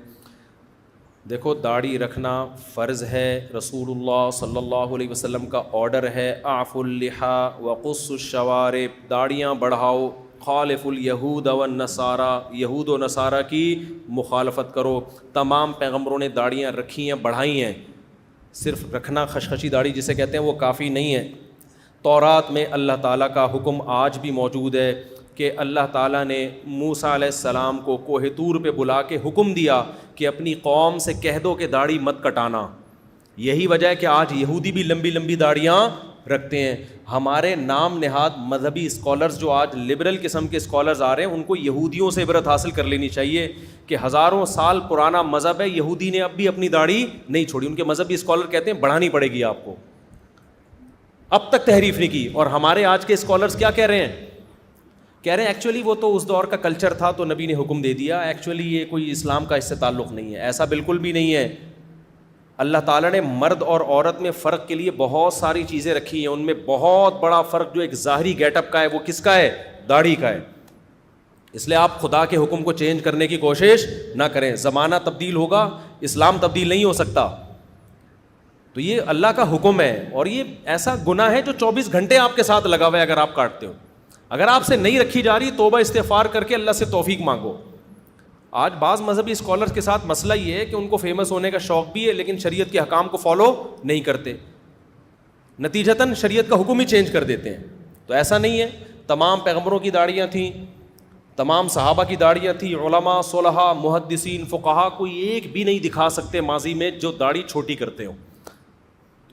دیکھو, داڑھی رکھنا فرض ہے, رسول اللہ صلی اللہ علیہ وسلم کا آرڈر ہے, اعفوا اللحى وقصوا الشوارب, داڑیاں بڑھاؤ, خالف الیہود والنصارى, یہود و نصارہ کی مخالفت کرو. تمام پیغمبروں نے داڑیاں رکھی ہیں, بڑھائی ہیں. صرف رکھنا خشخشی داڑھی جسے کہتے ہیں وہ کافی نہیں ہے. تورات میں اللہ تعالیٰ کا حکم آج بھی موجود ہے کہ اللہ تعالیٰ نے موسیٰ علیہ السلام کو کوہ طور پہ بلا کے حکم دیا کہ اپنی قوم سے کہہ دو کہ داڑھی مت کٹانا. یہی وجہ ہے کہ آج یہودی بھی لمبی لمبی داڑیاں رکھتے ہیں. ہمارے نام نہاد مذہبی اسکالرز جو آج لبرل قسم کے اسکالرز آ رہے ہیں, ان کو یہودیوں سے عبرت حاصل کر لینی چاہیے کہ ہزاروں سال پرانا مذہب ہے, یہودی نے اب بھی اپنی داڑھی نہیں چھوڑی. ان کے مذہبی اسکالر کہتے ہیں بڑھانی پڑے گی آپ کو, اب تک تحریف نہیں کی. اور ہمارے آج کے اسکالرز کیا کہہ رہے ہیں؟ کہہ رہے ہیں ایکچولی وہ تو اس دور کا کلچر تھا تو نبی نے حکم دے دیا, ایکچولی یہ کوئی اسلام کا اس سے تعلق نہیں ہے. ایسا بالکل بھی نہیں ہے. اللہ تعالیٰ نے مرد اور عورت میں فرق کے لیے بہت ساری چیزیں رکھی ہیں. ان میں بہت بڑا فرق جو ایک ظاہری گیٹ اپ کا ہے وہ کس کا ہے؟ داڑھی کا ہے. اس لیے آپ خدا کے حکم کو چینج کرنے کی کوشش نہ کریں. زمانہ تبدیل ہوگا, اسلام تبدیل نہیں ہو سکتا. تو یہ اللہ کا حکم ہے, اور یہ ایسا گناہ ہے جو 24 گھنٹے آپ کے ساتھ لگا ہوا ہے اگر آپ کاٹتے ہو. اگر آپ سے نہیں رکھی جا رہی توبہ استغفار کر کے اللہ سے توفیق مانگو. آج بعض مذہبی اسکالرز کے ساتھ مسئلہ یہ ہے کہ ان کو فیمس ہونے کا شوق بھی ہے لیکن شریعت کے احکام کو فالو نہیں کرتے, نتیجتاً شریعت کا حکم ہی چینج کر دیتے ہیں. تو ایسا نہیں ہے. تمام پیغمبروں کی داڑیاں تھیں, تمام صحابہ کی داڑیاں تھیں, علماء, صلحاء, محدثین, فقہا, کوئی ایک بھی نہیں دکھا سکتے ماضی میں جو داڑھی چھوٹی کرتے ہوں.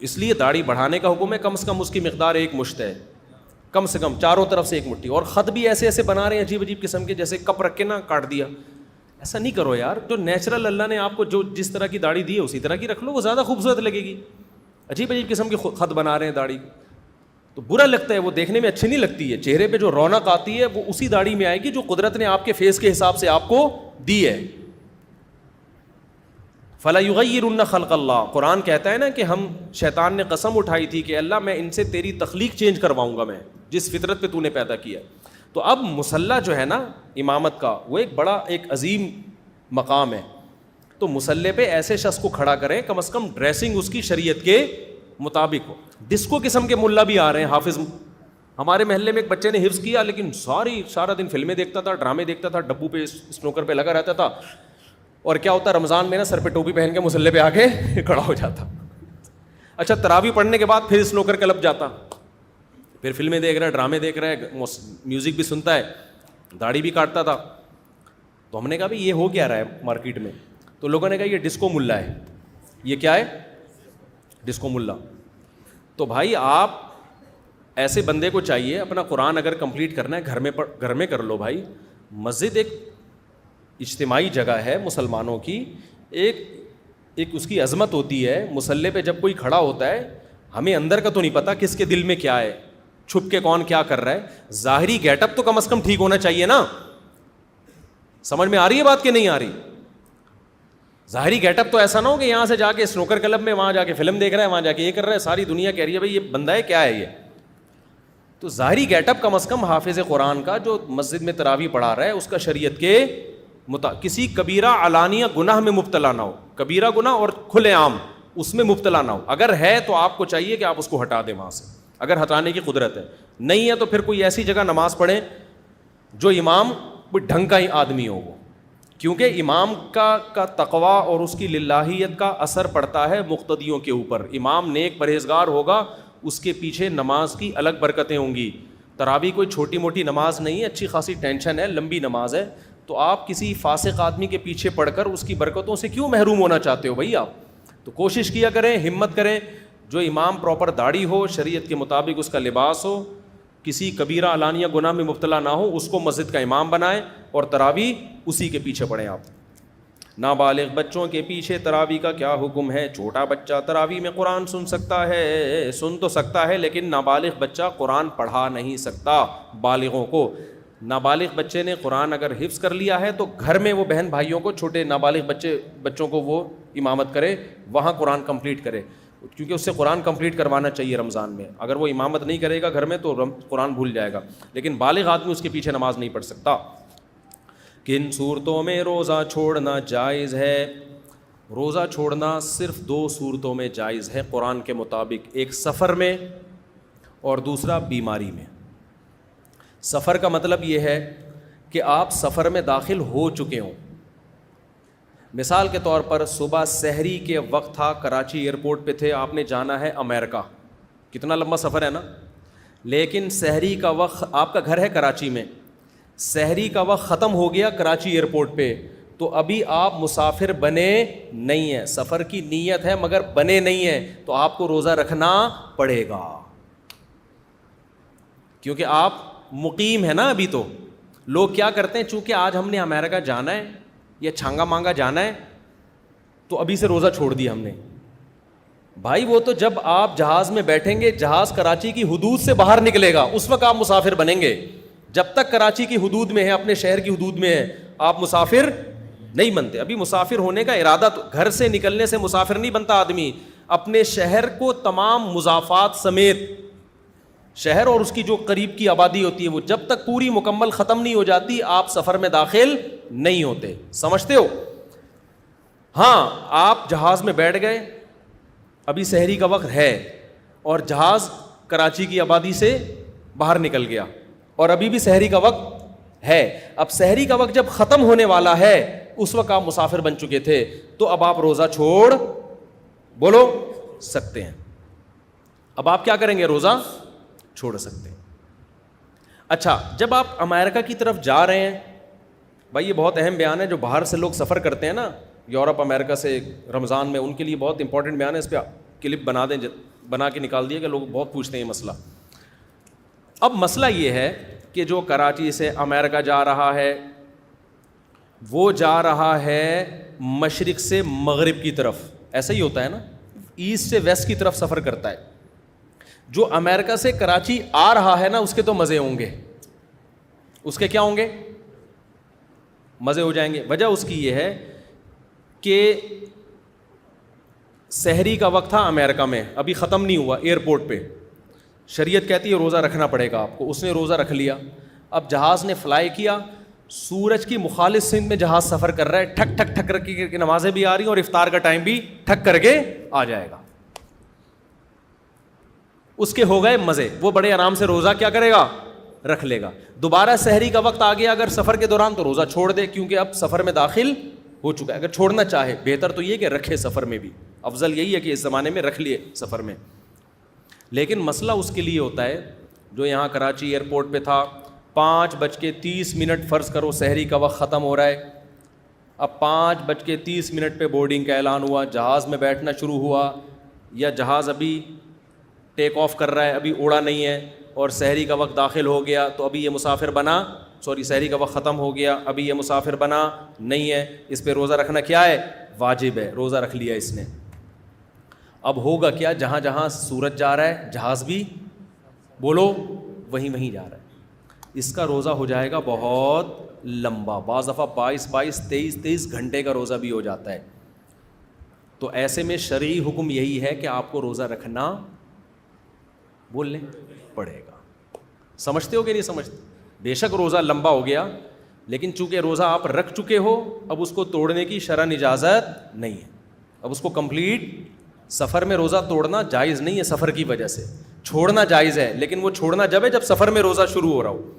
اس لیے داڑھی بڑھانے کا حکم ہے, کم سے کم اس کی مقدار 1 مشت ہے, کم سے کم چاروں طرف سے 1 مٹھی. اور خط بھی ایسے ایسے بنا رہے ہیں عجیب عجیب قسم کے, جیسے کپ رکھ کے نا کاٹ دیا. ایسا نہیں کرو یار. جو نیچرل اللہ نے آپ کو جو جس طرح کی داڑھی دی ہے اسی طرح کی رکھ لو, وہ زیادہ خوبصورت لگے گی. عجیب عجیب قسم کے خط بنا رہے ہیں داڑھی, تو برا لگتا ہے, وہ دیکھنے میں اچھی نہیں لگتی ہے. چہرے پہ جو رونق آتی ہے وہ اسی داڑھی میں آئے گی جو قدرت نے آپ کے فیس کے حساب سے آپ کو دی ہے. فَلَا يُغَيِّرُنَّ خَلْقَ اللَّهِ, قرآن کہتا ہے نا کہ ہم, شیطان نے قسم اٹھائی تھی کہ اللہ میں ان سے تیری تخلیق چینج کرواؤں گا, میں جس فطرت پہ تو نے پیدا کیا. تو اب مصلی جو ہے نا امامت کا, وہ ایک بڑا ایک عظیم مقام ہے. تو مصلی پہ ایسے شخص کو کھڑا کریں, کم از کم ڈریسنگ اس کی شریعت کے مطابق ہو. ڈسکو قسم کے ملا بھی آ رہے ہیں, حافظ. ہمارے محلے میں ایک بچے نے حفظ کیا لیکن سارا دن فلمیں دیکھتا تھا, ڈرامے دیکھتا تھا, ڈبو پہ اسنوکر پہ لگا رہتا تھا. اور کیا ہوتا رمضان میں نا سر پہ ٹوپی پہن کے مصلی پہ آ کے کھڑا ہو جاتا. اچھا تراویح پڑھنے کے بعد پھر سنوکر کلب جاتا, پھر فلمیں دیکھ رہا ہے, ڈرامے دیکھ رہا ہے, میوزک بھی سنتا ہے, داڑھی بھی کاٹتا تھا. تو ہم نے کہا بھائی یہ ہو کیا رہا ہے مارکیٹ میں؟ تو لوگوں نے کہا یہ ڈسکو ملا ہے. یہ کیا ہے؟ ڈسکو ملا. تو بھائی آپ ایسے بندے کو چاہیے, اپنا قرآن اگر کمپلیٹ کرنا ہے گھر میں کر لو بھائی. مسجد ایک اجتماعی جگہ ہے مسلمانوں کی, ایک اس کی عظمت ہوتی ہے. مصلی پہ جب کوئی کھڑا ہوتا ہے, ہمیں اندر کا تو نہیں پتا کس کے دل میں کیا ہے, چھپ کے کون کیا کر رہا ہے. ظاہری گیٹ اپ تو کم از کم ٹھیک ہونا چاہیے نا. سمجھ میں آ رہی ہے بات کہ نہیں آ رہی؟ ظاہری گیٹ اپ تو ایسا نہ ہو کہ یہاں سے جا کے سنوکر کلب میں, وہاں جا کے فلم دیکھ رہا ہے, وہاں جا کے یہ کر رہا ہے, ساری دنیا کہہ رہی ہے بھائی یہ بندہ ہے کیا ہے یہ. تو ظاہری گیٹ اپ کم از کم حافظ قرآن کا جو مسجد میں تراویح پڑھا رہا ہے اس کا شریعت کے کسی کبیرہ علانیہ گناہ میں مبتلا نہ ہو. کبیرہ گناہ اور کھلے عام اس میں مبتلا نہ ہو. اگر ہے تو آپ کو چاہیے کہ آپ اس کو ہٹا دیں وہاں سے, اگر ہٹانے کی قدرت ہے. نہیں ہے تو پھر کوئی ایسی جگہ نماز پڑھیں جو امام کوئی ڈھنگ کا ہی آدمی ہو وہ, کیونکہ امام کا تقویٰ اور اس کی للہیت کا اثر پڑتا ہے مقتدیوں کے اوپر. امام نیک پرہیزگار ہوگا, اس کے پیچھے نماز کی الگ برکتیں ہوں گی. تراویح کوئی چھوٹی موٹی نماز نہیں ہے, اچھی خاصی ٹینشن ہے, لمبی نماز ہے. تو آپ کسی فاسق آدمی کے پیچھے پڑھ کر اس کی برکتوں سے کیوں محروم ہونا چاہتے ہو بھائی آپ؟ تو کوشش کیا کریں, ہمت کریں, جو امام پراپر داڑھی ہو, شریعت کے مطابق اس کا لباس ہو, کسی کبیرہ علانیہ گناہ میں مبتلا نہ ہو, اس کو مسجد کا امام بنائیں اور تراویح اسی کے پیچھے پڑھیں آپ. نابالغ بچوں کے پیچھے تراویح کا کیا حکم ہے؟ چھوٹا بچہ تراویح میں قرآن سن تو سکتا ہے لیکن نابالغ بچہ قرآن پڑھا نہیں سکتا بالغوں کو. نابالغ بچے نے قرآن اگر حفظ کر لیا ہے تو گھر میں وہ بہن بھائیوں کو, چھوٹے نابالغ بچوں کو وہ امامت کرے, وہاں قرآن کمپلیٹ کرے, کیونکہ اس سے قرآن کمپلیٹ کروانا چاہیے رمضان میں. اگر وہ امامت نہیں کرے گا گھر میں تو قرآن بھول جائے گا, لیکن بالغ آدمی اس کے پیچھے نماز نہیں پڑھ سکتا. کن صورتوں میں روزہ چھوڑنا جائز ہے؟ روزہ چھوڑنا صرف 2 صورتوں میں جائز ہے قرآن کے مطابق, ایک سفر میں اور دوسرا بیماری میں. سفر کا مطلب یہ ہے کہ آپ سفر میں داخل ہو چکے ہوں. مثال کے طور پر صبح سحری کے وقت تھا, کراچی ایئرپورٹ پہ تھے, آپ نے جانا ہے امریکہ, کتنا لمبا سفر ہے نا. لیکن سحری کا وقت, آپ کا گھر ہے کراچی میں, سحری کا وقت ختم ہو گیا کراچی ایئرپورٹ پہ, تو ابھی آپ مسافر بنے نہیں ہیں. سفر کی نیت ہے مگر بنے نہیں ہیں, تو آپ کو روزہ رکھنا پڑے گا, کیونکہ آپ مقیم ہے نا ابھی. تو لوگ کیا کرتے ہیں, چونکہ آج ہم نے امریکہ جانا ہے یا چھانگا مانگا جانا ہے تو ابھی سے روزہ چھوڑ دیا ہم نے. بھائی وہ تو جب آپ جہاز میں بیٹھیں گے, جہاز کراچی کی حدود سے باہر نکلے گا, اس وقت آپ مسافر بنیں گے. جب تک کراچی کی حدود میں ہے, اپنے شہر کی حدود میں ہے, آپ مسافر نہیں بنتے. ابھی مسافر ہونے کا ارادہ, تو گھر سے نکلنے سے مسافر نہیں بنتا آدمی. اپنے شہر کو تمام مضافات سمیت, شہر اور اس کی جو قریب کی آبادی ہوتی ہے, وہ جب تک پوری مکمل ختم نہیں ہو جاتی آپ سفر میں داخل نہیں ہوتے. سمجھتے ہو؟ ہاں, آپ جہاز میں بیٹھ گئے, ابھی سحری کا وقت ہے اور جہاز کراچی کی آبادی سے باہر نکل گیا اور ابھی بھی سحری کا وقت ہے. اب سحری کا وقت جب ختم ہونے والا ہے, اس وقت آپ مسافر بن چکے تھے, تو اب آپ روزہ چھوڑ بولو سکتے ہیں. اب آپ کیا کریں گے؟ روزہ چھوڑ سکتے ہیں. اچھا, جب آپ امریکہ کی طرف جا رہے ہیں, بھائی یہ بہت اہم بیان ہے, جو باہر سے لوگ سفر کرتے ہیں نا, یورپ امریکہ سے رمضان میں, ان کے لیے بہت امپورٹنٹ بیان ہے. اس پہ کلپ بنا دیں, بنا کے نکال دیے, کہ لوگ بہت پوچھتے ہیں یہ مسئلہ. اب مسئلہ یہ ہے کہ جو کراچی سے امریکہ جا رہا ہے, وہ جا رہا ہے مشرق سے مغرب کی طرف, ایسا ہی ہوتا ہے نا, ایسٹ سے ویسٹ کی طرف سفر کرتا ہے. جو امریکہ سے کراچی آ رہا ہے نا, اس کے تو مزے ہوں گے, اس کے کیا ہوں گے؟ مزے ہو جائیں گے. وجہ اس کی یہ ہے کہ سحری کا وقت تھا امریکہ میں, ابھی ختم نہیں ہوا ایئرپورٹ پہ, شریعت کہتی ہے روزہ رکھنا پڑے گا آپ کو. اس نے روزہ رکھ لیا. اب جہاز نے فلائی کیا, سورج کی مخالف سمت میں جہاز سفر کر رہا ہے, ٹھک ٹھک ٹھک کر کے نمازیں بھی آ رہی ہیں اور افطار کا ٹائم بھی ٹھک کر کے آ جائے گا. اس کے ہو گئے مزے, وہ بڑے آرام سے روزہ کیا کرے گا؟ رکھ لے گا. دوبارہ سحری کا وقت آ گیا اگر سفر کے دوران, تو روزہ چھوڑ دے, کیونکہ اب سفر میں داخل ہو چکا ہے. اگر چھوڑنا چاہے, بہتر تو یہ کہ رکھے سفر میں بھی, افضل یہی ہے کہ اس زمانے میں رکھ لیے سفر میں. لیکن مسئلہ اس کے لیے ہوتا ہے جو یہاں کراچی ایئرپورٹ پہ تھا, 5:30 فرض کرو سحری کا وقت ختم ہو رہا ہے, اب 5:30 پہ بورڈنگ کا اعلان ہوا, جہاز میں بیٹھنا شروع ہوا, یا جہاز ابھی ٹیک آف کر رہا ہے, ابھی اڑا نہیں ہے, اور سحری کا وقت داخل ہو گیا, تو ابھی یہ مسافر بنا, سحری کا وقت ختم ہو گیا, ابھی یہ مسافر بنا نہیں ہے, اس پہ روزہ رکھنا کیا ہے, واجب ہے, روزہ رکھ لیا اس نے. اب ہوگا کیا, جہاں جہاں سورج جا رہا ہے جہاز بھی بولو وہیں جا رہا ہے, اس کا روزہ ہو جائے گا بہت لمبا, بعض دفعہ 23 گھنٹے کا روزہ بھی ہو جاتا ہے. تو ایسے میں شرعی حکم یہی ہے کہ آپ کو روزہ رکھنا بول لیں پڑے گا. سمجھتے ہو کہ نہیں سمجھتے؟ بے شک روزہ لمبا ہو گیا, لیکن چونکہ روزہ آپ رکھ چکے ہو, اب اس کو توڑنے کی شرعاً اجازت نہیں ہے, اب اس کو کمپلیٹ. سفر میں روزہ توڑنا جائز نہیں ہے سفر کی وجہ سے, چھوڑنا جائز ہے, لیکن وہ چھوڑنا جب ہے جب سفر میں روزہ شروع ہو رہا ہو,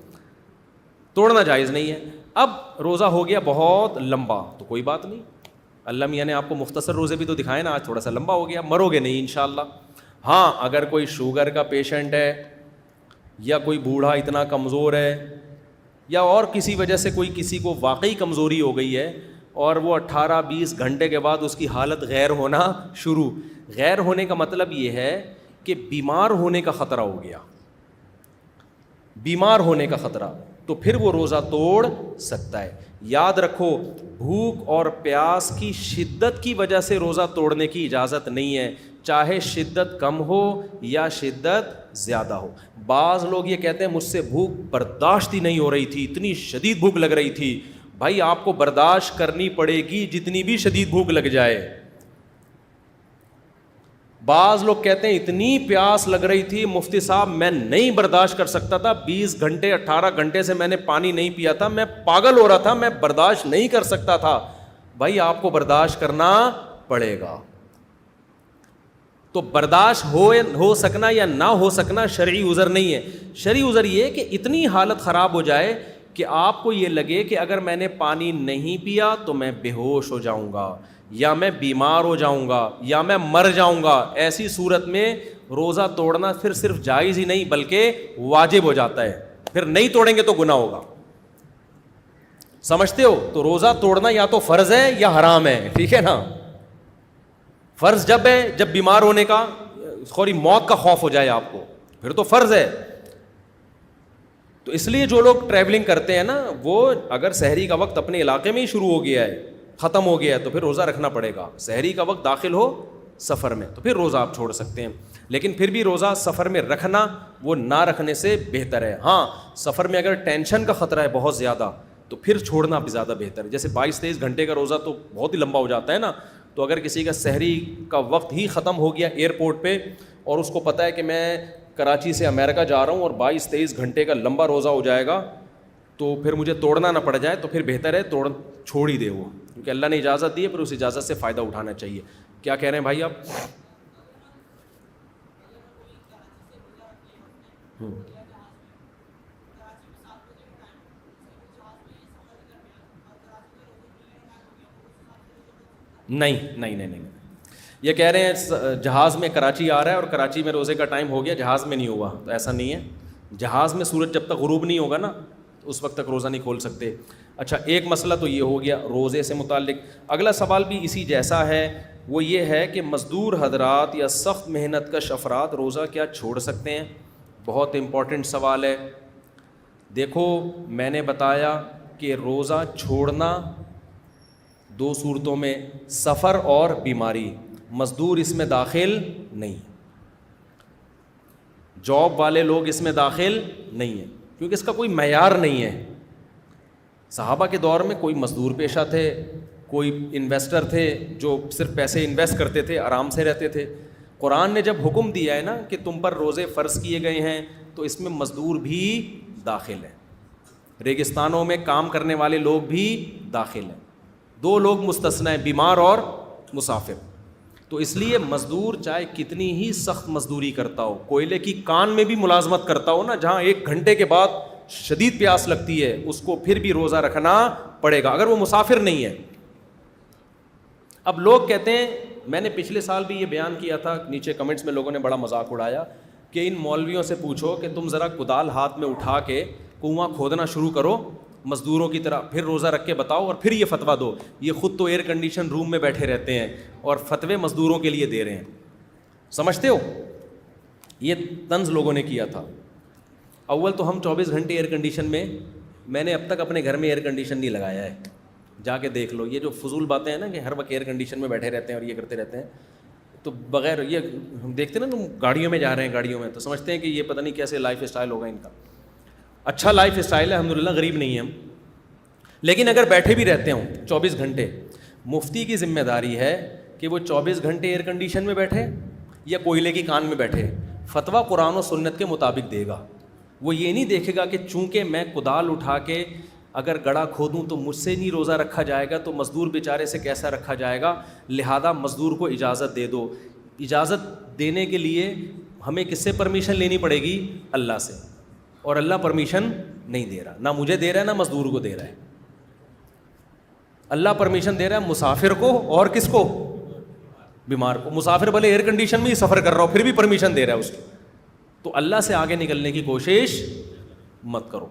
توڑنا جائز نہیں ہے. اب روزہ ہو گیا بہت لمبا تو کوئی بات نہیں, اللہ میاں نے آپ کو مختصر روزے بھی تو دکھائے نا, آج تھوڑا سا لمبا ہو گیا, مرو گے نہیں انشاءاللہ. ہاں اگر کوئی شوگر کا پیشنٹ ہے, یا کوئی بوڑھا اتنا کمزور ہے, یا اور کسی وجہ سے کوئی کسی کو واقعی کمزوری ہو گئی ہے, اور وہ 18-20 گھنٹے کے بعد اس کی حالت غیر ہونا شروع. غیر ہونے کا مطلب یہ ہے کہ بیمار ہونے کا خطرہ ہو گیا, بیمار ہونے کا خطرہ, تو پھر وہ روزہ توڑ سکتا ہے. یاد رکھو, بھوک اور پیاس کی شدت کی وجہ سے روزہ توڑنے کی اجازت نہیں ہے, چاہے شدت کم ہو یا شدت زیادہ ہو. بعض لوگ یہ کہتے ہیں مجھ سے بھوک برداشت ہی نہیں ہو رہی تھی, اتنی شدید بھوک لگ رہی تھی. بھائی آپ کو برداشت کرنی پڑے گی جتنی بھی شدید بھوک لگ جائے. بعض لوگ کہتے ہیں اتنی پیاس لگ رہی تھی مفتی صاحب میں نہیں برداشت کر سکتا تھا, 20 گھنٹے 18 گھنٹے سے میں نے پانی نہیں پیا تھا, میں پاگل ہو رہا تھا, میں برداشت نہیں کر سکتا تھا. بھائی آپ کو برداشت کرنا پڑے گا. تو برداشت ہو سکنا یا نہ ہو سکنا شرعی عذر نہیں ہے. شرعی عذر یہ کہ اتنی حالت خراب ہو جائے کہ آپ کو یہ لگے کہ اگر میں نے پانی نہیں پیا تو میں بے ہوش ہو جاؤں گا, یا میں بیمار ہو جاؤں گا, یا میں مر جاؤں گا. ایسی صورت میں روزہ توڑنا پھر صرف جائز ہی نہیں بلکہ واجب ہو جاتا ہے. پھر نہیں توڑیں گے تو گناہ ہوگا. سمجھتے ہو؟ تو روزہ توڑنا یا تو فرض ہے یا حرام ہے, ٹھیک ہے نا. فرض جب ہے جب بیمار ہونے کا تھوڑی موت کا خوف ہو جائے آپ کو, پھر تو فرض ہے. تو اس لیے جو لوگ ٹریولنگ کرتے ہیں نا, وہ اگر سحری کا وقت اپنے علاقے میں ہی شروع ہو گیا ہے, ختم ہو گیا ہے, تو پھر روزہ رکھنا پڑے گا. سحری کا وقت داخل ہو سفر میں تو پھر روزہ آپ چھوڑ سکتے ہیں, لیکن پھر بھی روزہ سفر میں رکھنا وہ نہ رکھنے سے بہتر ہے. ہاں سفر میں اگر ٹینشن کا خطرہ ہے بہت زیادہ تو پھر چھوڑنا بھی زیادہ بہتر ہے. جیسے 22-23 گھنٹے کا روزہ تو بہت ہی لمبا ہو جاتا ہے نا, تو اگر کسی کا سحری کا وقت ہی ختم ہو گیا ایئرپورٹ پہ, اور اس کو پتہ ہے کہ میں کراچی سے امریکہ جا رہا ہوں اور 22-23 گھنٹے کا لمبا روزہ ہو جائے گا, تو پھر مجھے توڑنا نہ پڑ جائے, تو پھر بہتر ہے چھوڑ ہی دے وہ, کیونکہ اللہ نے اجازت دی ہے, پھر اس اجازت سے فائدہ اٹھانا چاہیے. کیا کہہ رہے ہیں بھائی آپ؟ نہیں, یہ کہہ رہے ہیں جہاز میں کراچی آ رہا ہے اور کراچی میں روزے کا ٹائم ہو گیا, جہاز میں نہیں ہوا, تو ایسا نہیں ہے. جہاز میں سورج جب تک غروب نہیں ہوگا نا اس وقت تک روزہ نہیں کھول سکتے. اچھا, ایک مسئلہ تو یہ ہو گیا روزے سے متعلق. اگلا سوال بھی اسی جیسا ہے, وہ یہ ہے کہ مزدور حضرات یا سخت محنت کش افراد روزہ کیا چھوڑ سکتے ہیں؟ بہت امپورٹنٹ سوال ہے. دیکھو میں نے بتایا کہ روزہ چھوڑنا 2 صورتوں میں, سفر اور بیماری. مزدور اس میں داخل نہیں, جاب والے لوگ اس میں داخل نہیں ہیں, کیونکہ اس کا کوئی معیار نہیں ہے. صحابہ کے دور میں کوئی مزدور پیشہ تھے, کوئی انویسٹر تھے جو صرف پیسے انویسٹ کرتے تھے, آرام سے رہتے تھے. قرآن نے جب حکم دیا ہے نا کہ تم پر روزے فرض کیے گئے ہیں, تو اس میں مزدور بھی داخل ہیں, ریگستانوں میں کام کرنے والے لوگ بھی داخل ہیں. 2 لوگ مستثنی ہیں, بیمار اور مسافر. تو اس لیے مزدور چاہے کتنی ہی سخت مزدوری کرتا ہو, کوئلے کی کان میں بھی ملازمت کرتا ہو نا, جہاں 1 گھنٹے کے بعد شدید پیاس لگتی ہے, اس کو پھر بھی روزہ رکھنا پڑے گا اگر وہ مسافر نہیں ہے. اب لوگ کہتے ہیں میں نے پچھلے سال بھی یہ بیان کیا تھا, نیچے کمنٹس میں لوگوں نے بڑا مذاق اڑایا کہ ان مولویوں سے پوچھو کہ تم ذرا کدال ہاتھ میں اٹھا کے کنواں کھودنا شروع کرو مزدوروں کی طرح, پھر روزہ رکھ کے بتاؤ اور پھر یہ فتویٰ دو. یہ خود تو ایئر کنڈیشن روم میں بیٹھے رہتے ہیں اور فتوے مزدوروں کے لیے دے رہے ہیں. سمجھتے ہو, یہ طنز لوگوں نے کیا تھا. اول تو ہم 24 گھنٹے ایئر کنڈیشن میں نے اب تک اپنے گھر میں ایئر کنڈیشن نہیں لگایا ہے, جا کے دیکھ لو. یہ جو فضول باتیں ہیں نا کہ ہر وقت ایئر کنڈیشن میں بیٹھے رہتے ہیں اور یہ کرتے رہتے ہیں, تو بغیر یہ ہم دیکھتے ہیں نا تم گاڑیوں میں جا رہے ہیں, گاڑیوں میں تو سمجھتے ہیں کہ یہ پتہ نہیں کیسے لائف اسٹائل ہوگا ان کا. اچھا لائف اسٹائل ہے الحمدللہ, غریب نہیں ہیں ہم. لیکن اگر بیٹھے بھی رہتے ہوں 24 گھنٹے, مفتی کی ذمہ داری ہے کہ وہ 24 گھنٹے ایئر کنڈیشن میں بیٹھے یا کوئلے کی کان میں بیٹھے, فتویٰ قرآن و سنت کے مطابق دے گا. وہ یہ نہیں دیکھے گا کہ چونکہ میں کدال اٹھا کے اگر گڑھا کھودوں تو مجھ سے نہیں روزہ رکھا جائے گا, تو مزدور بیچارے سے کیسا رکھا جائے گا, لہذا مزدور کو اجازت دے دو. اجازت دینے کے لیے ہمیں کس سے پرمیشن لینی پڑے گی؟ اللہ سے, اور اللہ پرمیشن نہیں دے رہا, نہ مجھے دے رہا ہے نہ مزدور کو دے رہا ہے. اللہ پرمیشن دے رہا ہے مسافر کو, اور کس کو؟ بیمار کو. مسافر بھلے ایئر کنڈیشن میں ہی سفر کر رہا ہو پھر بھی پرمیشن دے رہا ہے اس کو. تو اللہ سے آگے نکلنے کی کوشش مت کرو.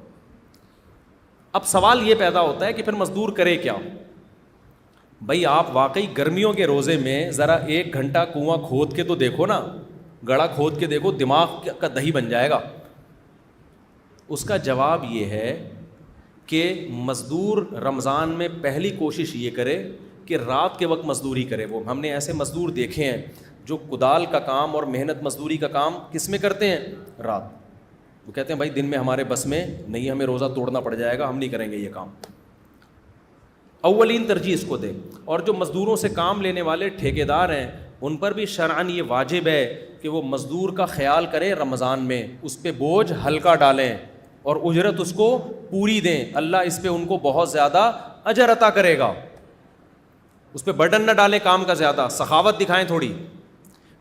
اب سوال یہ پیدا ہوتا ہے کہ پھر مزدور کرے کیا؟ بھائی آپ واقعی گرمیوں کے روزے میں ذرا 1 گھنٹہ کنواں کھود کے تو دیکھو نا, گڑھا کھود کے دیکھو, دماغ کا دہی بن جائے گا. اس کا جواب یہ ہے کہ مزدور رمضان میں پہلی کوشش یہ کرے کہ رات کے وقت مزدوری کرے. وہ ہم نے ایسے مزدور دیکھے ہیں جو کدال کا کام اور محنت مزدوری کا کام کس میں کرتے ہیں؟ رات. وہ کہتے ہیں بھائی دن میں ہمارے بس میں نہیں, ہمیں روزہ توڑنا پڑ جائے گا, ہم نہیں کریں گے یہ کام. اولین ترجیح اس کو دیں. اور جو مزدوروں سے کام لینے والے ٹھیکیدار ہیں ان پر بھی شرعاً یہ واجب ہے کہ وہ مزدور کا خیال کریں رمضان میں, اس پہ بوجھ ہلکا ڈالیں اور اجرت اس کو پوری دیں. اللہ اس پہ ان کو بہت زیادہ اجر عطا کرے گا. اس پہ برڈن نہ ڈالیں کام کا زیادہ, سخاوت دکھائیں تھوڑی.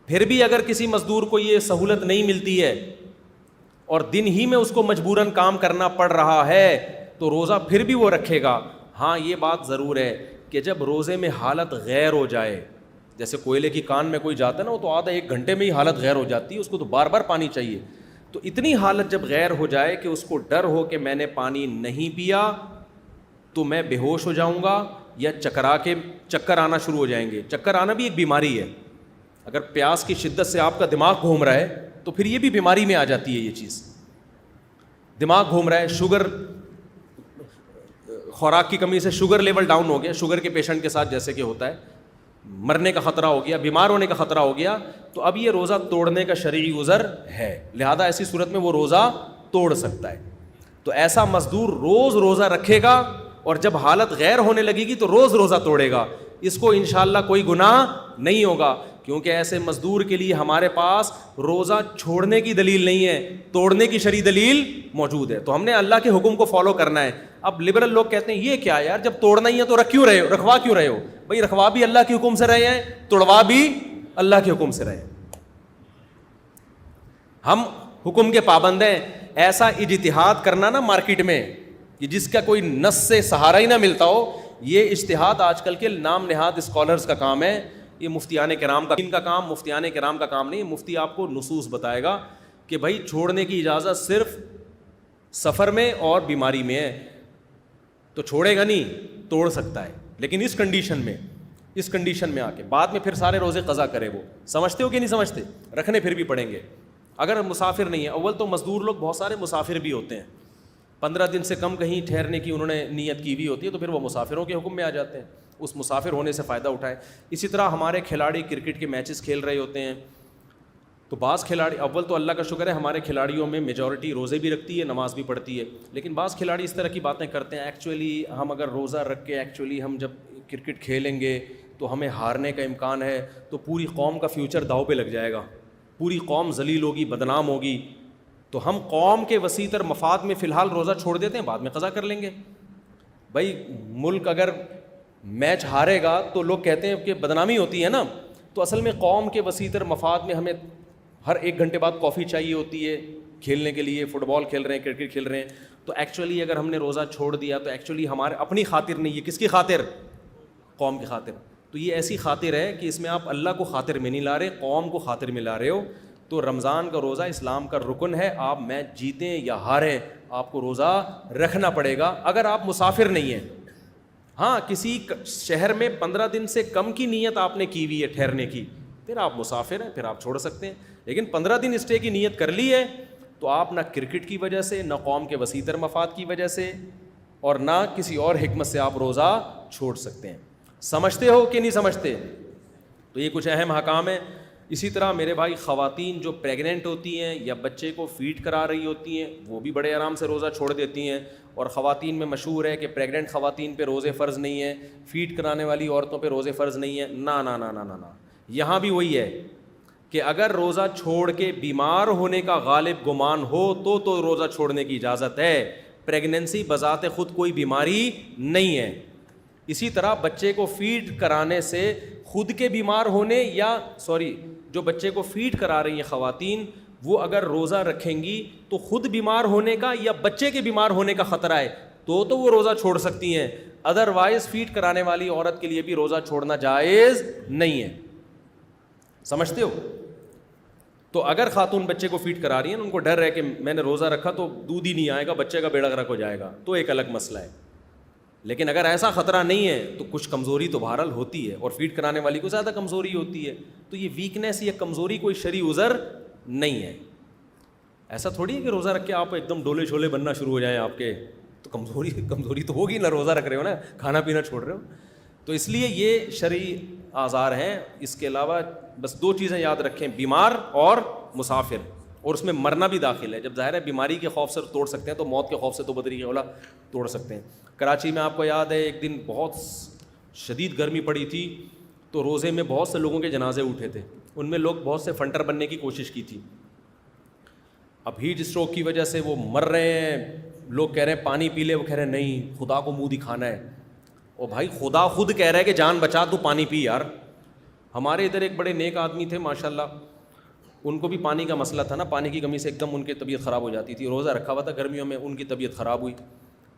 پھر بھی اگر کسی مزدور کو یہ سہولت نہیں ملتی ہے اور دن ہی میں اس کو مجبوراً کام کرنا پڑ رہا ہے تو روزہ پھر بھی وہ رکھے گا. ہاں یہ بات ضرور ہے کہ جب روزے میں حالت غیر ہو جائے, جیسے کوئلے کی کان میں کوئی جاتا ہے نا, وہ تو آدھا 1 گھنٹے میں ہی حالت غیر ہو جاتی ہے, اس کو تو بار بار پانی چاہیے. تو اتنی حالت جب غیر ہو جائے کہ اس کو ڈر ہو کہ میں نے پانی نہیں پیا تو میں بے ہوش ہو جاؤں گا یا چکرا کے چکر آنا شروع ہو جائیں گے. چکر آنا بھی ایک بیماری ہے. اگر پیاس کی شدت سے آپ کا دماغ گھوم رہا ہے تو پھر یہ بھی بیماری میں آ جاتی ہے. یہ چیز دماغ گھوم رہا ہے, شوگر, خوراک کی کمی سے شوگر لیول ڈاؤن ہو گیا, شوگر کے پیشنٹ کے ساتھ جیسے کہ ہوتا ہے, مرنے کا خطرہ ہو گیا, بیمار ہونے کا خطرہ ہو گیا, تو اب یہ روزہ توڑنے کا شرعی عذر ہے, لہذا ایسی صورت میں وہ روزہ توڑ سکتا ہے. تو ایسا مزدور روز روزہ رکھے گا اور جب حالت غیر ہونے لگے گی تو روز روزہ توڑے گا. اس کو انشاءاللہ کوئی گناہ نہیں ہوگا, کیونکہ ایسے مزدور کے لیے ہمارے پاس روزہ چھوڑنے کی دلیل نہیں ہے, توڑنے کی شرعی دلیل موجود ہے. تو ہم نے اللہ کے حکم کو فالو کرنا ہے. اب لبرل لوگ کہتے ہیں یہ کیا یار, جب توڑنا ہی ہے تو رکھ کیوں رہے ہو, رکھوا کیوں رہے ہو؟ بھائی رکھوا بھی اللہ کے حکم سے رہے ہیں, توڑوا بھی اللہ کے حکم سے رہے. ہم حکم کے پابند ہیں. ایسا اجتہاد کرنا نا مارکیٹ میں کہ جس کا کوئی نص سے سہارا ہی نہ ملتا ہو, یہ اجتہاد آج کل کے نام نہاد اسکالرز کا کام ہے. یہ مفتیان کرام کا ان کا کام, مفتیان کرام کا کام نہیں. مفتی آپ کو نصوص بتائے گا کہ بھائی چھوڑنے کی اجازت صرف سفر میں اور بیماری میں ہے, تو چھوڑے گا نہیں, توڑ سکتا ہے, لیکن اس کنڈیشن میں آ کے بعد میں پھر سارے روزے قضا کرے. وہ سمجھتے ہو کہ نہیں سمجھتے؟ رکھنے پھر بھی پڑیں گے اگر مسافر نہیں ہے. اول تو مزدور لوگ بہت سارے مسافر بھی ہوتے ہیں, 15 دن سے کم کہیں ٹھہرنے کی انہوں نے نیت کی ہوئی ہوتی ہے, تو پھر وہ مسافروں کے حکم میں آ جاتے ہیں. اس مسافر ہونے سے فائدہ اٹھائے. اسی طرح ہمارے کھلاڑی کرکٹ کے میچز کھیل رہے ہوتے ہیں, تو بعض کھلاڑی, اول تو اللہ کا شکر ہے ہمارے کھلاڑیوں میں میجورٹی روزے بھی رکھتی ہے, نماز بھی پڑھتی ہے, لیکن بعض کھلاڑی اس طرح کی باتیں کرتے ہیں ایکچولی ہم اگر روزہ رکھ کے ایکچولی ہم جب کرکٹ کھیلیں گے تو ہمیں ہارنے کا امکان ہے, تو پوری قوم کا فیوچر داؤ پہ لگ جائے گا, پوری قوم ذلیل ہوگی, بدنام ہوگی, تو ہم قوم کے وسیع تر مفاد میں فی الحال روزہ چھوڑ دیتے ہیں, بعد میں قضا کر لیں گے. بھائی ملک اگر میچ ہارے گا تو لوگ کہتے ہیں کہ بدنامی ہوتی ہے نا, تو اصل میں قوم کے وسیع تر مفاد میں ہمیں ہر 1 گھنٹے بعد کافی چاہیے ہوتی ہے کھیلنے کے لیے. فٹ بال کھیل رہے ہیں, کرکٹ کھیل رہے ہیں, تو ایکچولی اگر ہم نے روزہ چھوڑ دیا تو ایکچولی ہمارے اپنی خاطر نہیں, یہ کس کی خاطر؟ قوم کی خاطر. تو یہ ایسی خاطر ہے کہ اس میں آپ اللہ کو خاطر میں نہیں لا رہے, قوم کو خاطر میں لا رہے ہو. تو رمضان کا روزہ اسلام کا رکن ہے, آپ میچ جیتیں یا ہاریں آپ کو روزہ رکھنا پڑے گا اگر آپ مسافر نہیں ہیں. ہاں کسی شہر میں 15 دن سے کم کی نیت آپ نے کی ہوئی ہے ٹھہرنے کی, پھر آپ مسافر ہیں, پھر آپ چھوڑ سکتے ہیں. لیکن 15 دن اسٹے کی نیت کر لی ہے تو آپ نہ کرکٹ کی وجہ سے, نہ قوم کے وسیع تر مفاد کی وجہ سے, اور نہ کسی اور حکمت سے آپ روزہ چھوڑ سکتے ہیں. سمجھتے ہو کہ نہیں سمجھتے؟ تو یہ کچھ اہم احکام ہیں. اسی طرح میرے بھائی خواتین جو پریگننٹ ہوتی ہیں یا بچے کو فیڈ کرا رہی ہوتی ہیں وہ بھی بڑے آرام سے روزہ چھوڑ دیتی ہیں. اور خواتین میں مشہور ہے کہ پریگننٹ خواتین پہ روزے فرض نہیں ہیں, فیڈ کرانے والی عورتوں پہ روزے فرض نہیں ہیں. نا نا نا نا نا نا, یہاں بھی وہی ہے کہ اگر روزہ چھوڑ کے بیمار ہونے کا غالب گمان ہو تو روزہ چھوڑنے کی اجازت ہے. پریگننسی بذات خود کوئی بیماری نہیں ہے. اسی طرح بچے کو فیڈ کرانے سے خود کے بیمار ہونے یا جو بچے کو فیڈ کرا رہی ہیں خواتین وہ اگر روزہ رکھیں گی تو خود بیمار ہونے کا یا بچے کے بیمار ہونے کا خطرہ ہے تو وہ روزہ چھوڑ سکتی ہیں. ادروائز فیڈ کرانے والی عورت کے لیے بھی روزہ چھوڑنا جائز نہیں ہے. سمجھتے ہو؟ تو اگر خاتون بچے کو فیڈ کرا رہی ہیں ان کو ڈر ہے کہ میں نے روزہ رکھا تو دودھ ہی نہیں آئے گا, بچے کا بیڑا غرق ہو جائے گا, تو ایک الگ مسئلہ ہے. لیکن اگر ایسا خطرہ نہیں ہے تو کچھ کمزوری تو بہرحال ہوتی ہے, اور فیڈ کرانے والی کو زیادہ کمزوری ہوتی ہے. تو یہ ویکنیس یا کمزوری کوئی شرعی عذر نہیں ہے. ایسا تھوڑی ہے کہ روزہ رکھ کے آپ ایک دم ڈولے چھولے بننا شروع ہو جائیں آپ کے, تو کمزوری تو ہوگی نا, روزہ رکھ رہے ہو نا, کھانا پینا چھوڑ رہے ہو. تو اس لیے یہ شرعی آزار ہیں. اس کے علاوہ بس 2 چیزیں یاد رکھیں, بیمار اور مسافر, اور اس میں مرنا بھی داخل ہے. جب ظاہر ہے بیماری کے خوف سے توڑ سکتے ہیں تو موت کے خوف سے تو بدری اولا توڑ سکتے ہیں. کراچی میں آپ کو یاد ہے ایک دن بہت شدید گرمی پڑی تھی تو روزے میں بہت سے لوگوں کے جنازے اٹھے تھے. ان میں لوگ بہت سے فنٹر بننے کی کوشش کی تھی. اب ہیٹ اسٹروک کی وجہ سے وہ مر رہے ہیں. لوگ کہہ رہے ہیں پانی پی لے, وہ کہہ رہے ہیں نہیں خدا کو منہ دکھانا ہے. اور بھائی خدا خود کہہ رہا ہے کہ جان بچا تو پانی پی یار. ہمارے ادھر ایک بڑے نیک آدمی تھے ماشاءاللہ, ان کو بھی پانی کا مسئلہ تھا نا, پانی کی کمی سے ایک دم ان کی طبیعت خراب ہو جاتی تھی. روزہ رکھا ہوا تھا گرمیوں میں, ان کی طبیعت خراب ہوئی.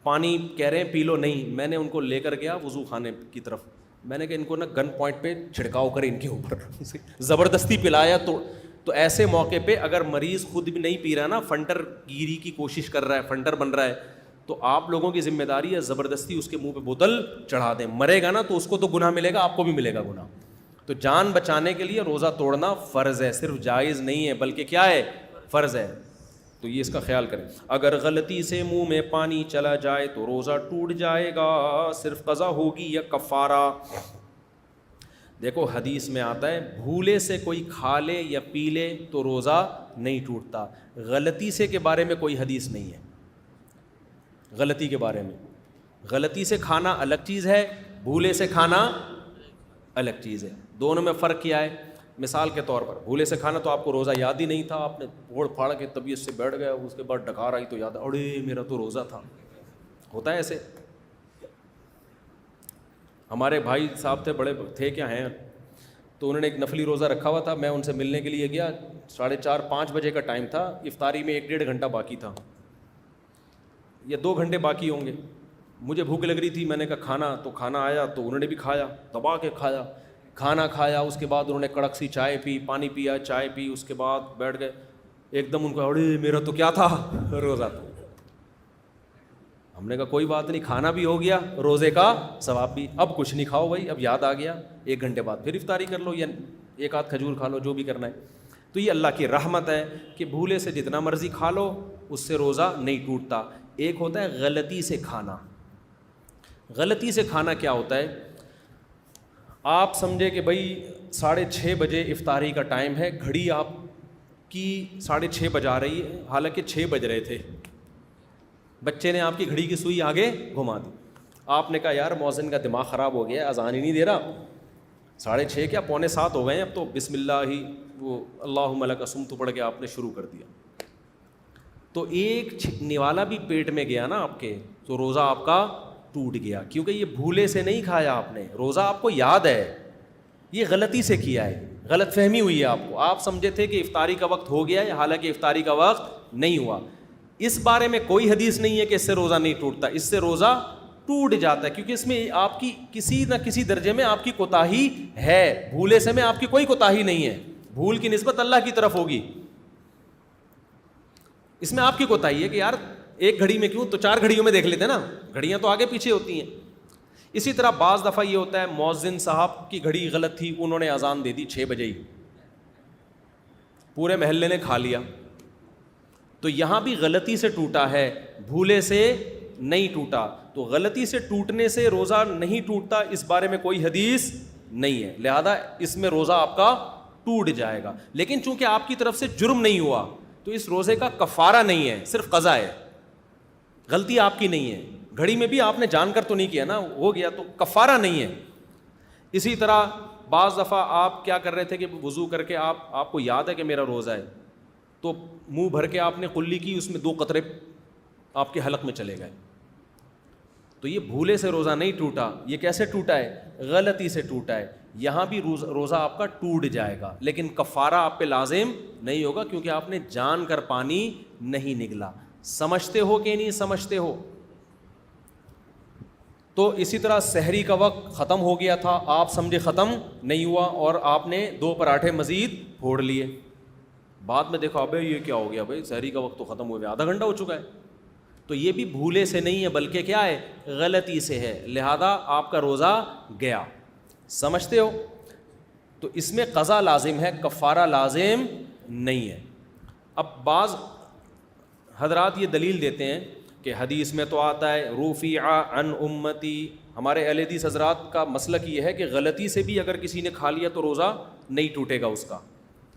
پانی کہہ رہے ہیں پی لو, نہیں. میں نے ان کو لے کر گیا وضو خانے کی طرف, میں نے کہا ان کو نا گن پوائنٹ پہ چھڑکاؤ کرے ان کے اوپر, زبردستی پلایا. تو ایسے موقع پہ اگر مریض خود بھی نہیں پی رہا نا, فنٹر گیری کی کوشش کر رہا ہے, فنٹر بن رہا ہے, تو آپ لوگوں کی ذمہ داری ہے زبردستی اس کے منہ پہ بوتل چڑھا دیں. مرے گا نا تو اس کو تو گناہ ملے گا, آپ کو بھی ملے گا گناہ. تو جان بچانے کے لیے روزہ توڑنا فرض ہے, صرف جائز نہیں ہے بلکہ کیا ہے, فرض ہے. تو یہ اس کا خیال کریں. اگر غلطی سے منہ میں پانی چلا جائے تو روزہ ٹوٹ جائے گا, صرف قضا ہوگی یا کفارہ. دیکھو حدیث میں آتا ہے بھولے سے کوئی کھا لے یا پی لے تو روزہ نہیں ٹوٹتا. غلطی سے کے بارے میں کوئی حدیث نہیں ہے. غلطی کے بارے میں, غلطی سے کھانا الگ چیز ہے, بھولے سے کھانا الگ چیز ہے. دونوں میں فرق کیا ہے؟ مثال کے طور پر بھولے سے کھانا تو آپ کو روزہ یاد ہی نہیں تھا, آپ نے پھوڑ پھاڑ کے طبیعت سے بیٹھ گیا, اس کے بعد ڈکار آئی تو یاد, اڑے میرا تو روزہ تھا. ہوتا ہے ایسے. ہمارے بھائی صاحب تھے, بڑے تھے کیا ہیں, تو انہوں نے ایک نفلی روزہ رکھا ہوا تھا. میں ان سے ملنے کے لیے گیا, 4:30-5 بجے کا ٹائم تھا, افطاری میں 1-1.5 گھنٹہ باقی تھا یا 2 گھنٹے باقی ہوں گے. مجھے بھوک لگ رہی تھی, میں نے کہا کھانا, تو کھانا آیا تو انہوں نے بھی کھایا, دبا کے کھایا. کھانا کھایا, اس کے بعد انہوں نے کڑک سی چائے پی, پانی پیا, چائے پی, اس کے بعد بیٹھ گئے. ایک دم ان کو اڑے میرا تو کیا تھا, روزہ تھا. ہم نے کہا کوئی بات نہیں, کھانا بھی ہو گیا, روزے کا ثواب بھی. اب کچھ نہیں کھاؤ بھائی, اب یاد آ گیا, 1 گھنٹے بعد پھر افطاری کر لو یا 1 آدھ کھجور کھا لو, جو بھی کرنا ہے. تو یہ اللہ کی رحمت ہے کہ بھولے سے جتنا مرضی کھا لو, اس سے روزہ نہیں ٹوٹتا. ایک ہوتا ہے غلطی سے کھانا. غلطی سے کھانا کیا ہوتا ہے؟ آپ سمجھے کہ بھائی 6:30 بجے افطاری کا ٹائم ہے, گھڑی آپ کی 6:30 بجا رہی ہے, حالانکہ 6 بج رہے تھے. بچے نے آپ کی گھڑی کی سوئی آگے گھما دی. آپ نے کہا یار مؤذن کا دماغ خراب ہو گیا, اذان ہی نہیں دے رہا, 6:30 کیا 6:45 ہو گئے ہیں, اب تو بسم اللہ ہی وہ اللہم لک صمت پڑھ کے آپ نے شروع کر دیا. تو ایک نوالا بھی پیٹ میں گیا نا آپ کے, تو روزہ آپ کا ٹوٹ گیا, کیونکہ یہ بھولے سے نہیں کھایا آپ نے, روزہ آپ کو یاد ہے, یہ غلطی سے کیا ہے, غلط فہمی ہوئی ہے آپ کو. آپ سمجھے تھے کہ افطاری کا وقت ہو گیا ہے, حالانکہ افطاری کا وقت نہیں ہوا. اس بارے میں کوئی حدیث نہیں ہے کہ اس سے روزہ نہیں ٹوٹتا, اس سے روزہ ٹوٹ جاتا ہے, کیونکہ اس میں آپ کی کسی نہ کسی درجے میں آپ کی کوتاہی ہے. بھولے سے میں آپ کی کوئی کوتاہی نہیں ہے, بھول کی نسبت اللہ کی طرف ہوگی. اس میں آپ کی کوتاہی ہے کہ یار ایک گھڑی میں کیوں, تو 4 گھڑیوں میں دیکھ لیتے ہیں نا, گھڑیاں تو آگے پیچھے ہوتی ہیں. اسی طرح بعض دفعہ یہ ہوتا ہے مؤذن صاحب کی گھڑی غلط تھی, انہوں نے اذان دے دی 6 بجے ہی, پورے محلے نے کھا لیا, تو یہاں بھی غلطی سے ٹوٹا ہے, بھولے سے نہیں ٹوٹا. تو غلطی سے ٹوٹنے سے روزہ نہیں ٹوٹتا, اس بارے میں کوئی حدیث نہیں ہے, لہذا اس میں روزہ آپ کا ٹوٹ جائے گا. لیکن چونکہ آپ کی طرف سے جرم نہیں ہوا تو اس روزے کا کفارہ نہیں ہے, صرف قضا ہے, غلطی آپ کی نہیں ہے. گھڑی میں بھی آپ نے جان کر تو نہیں کیا نا, ہو گیا تو کفارہ نہیں ہے. اسی طرح بعض دفعہ آپ کیا کر رہے تھے کہ وضو کر کے آپ کو یاد ہے کہ میرا روزہ ہے, تو منہ بھر کے آپ نے قلی کی, اس میں 2 قطرے آپ کے حلق میں چلے گئے, تو یہ بھولے سے روزہ نہیں ٹوٹا. یہ کیسے ٹوٹا ہے؟ غلطی سے ٹوٹا ہے. یہاں بھی روزہ آپ کا ٹوٹ جائے گا, لیکن کفارہ آپ پہ لازم نہیں ہوگا, کیونکہ آپ نے جان کر پانی نہیں نگلا. سمجھتے ہو کہ نہیں سمجھتے ہو؟ تو اسی طرح سحری کا وقت ختم ہو گیا تھا, آپ سمجھے ختم نہیں ہوا اور آپ نے 2 پراٹھے مزید پھوڑ لیے. بعد میں دیکھو ابے یہ کیا ہو گیا بھائی, سحری کا وقت تو ختم ہو گیا, آدھا گھنٹہ ہو چکا ہے. تو یہ بھی بھولے سے نہیں ہے بلکہ کیا ہے, غلطی سے ہے, لہذا آپ کا روزہ گیا. سمجھتے ہو؟ تو اس میں قضا لازم ہے, کفارہ لازم نہیں ہے. اب بعض حضرات یہ دلیل دیتے ہیں کہ حدیث میں تو آتا ہے رفع عن امتی, ہمارے اہل حدیث حضرات کا مسلک یہ ہے کہ غلطی سے بھی اگر کسی نے کھا لیا تو روزہ نہیں ٹوٹے گا اس کا.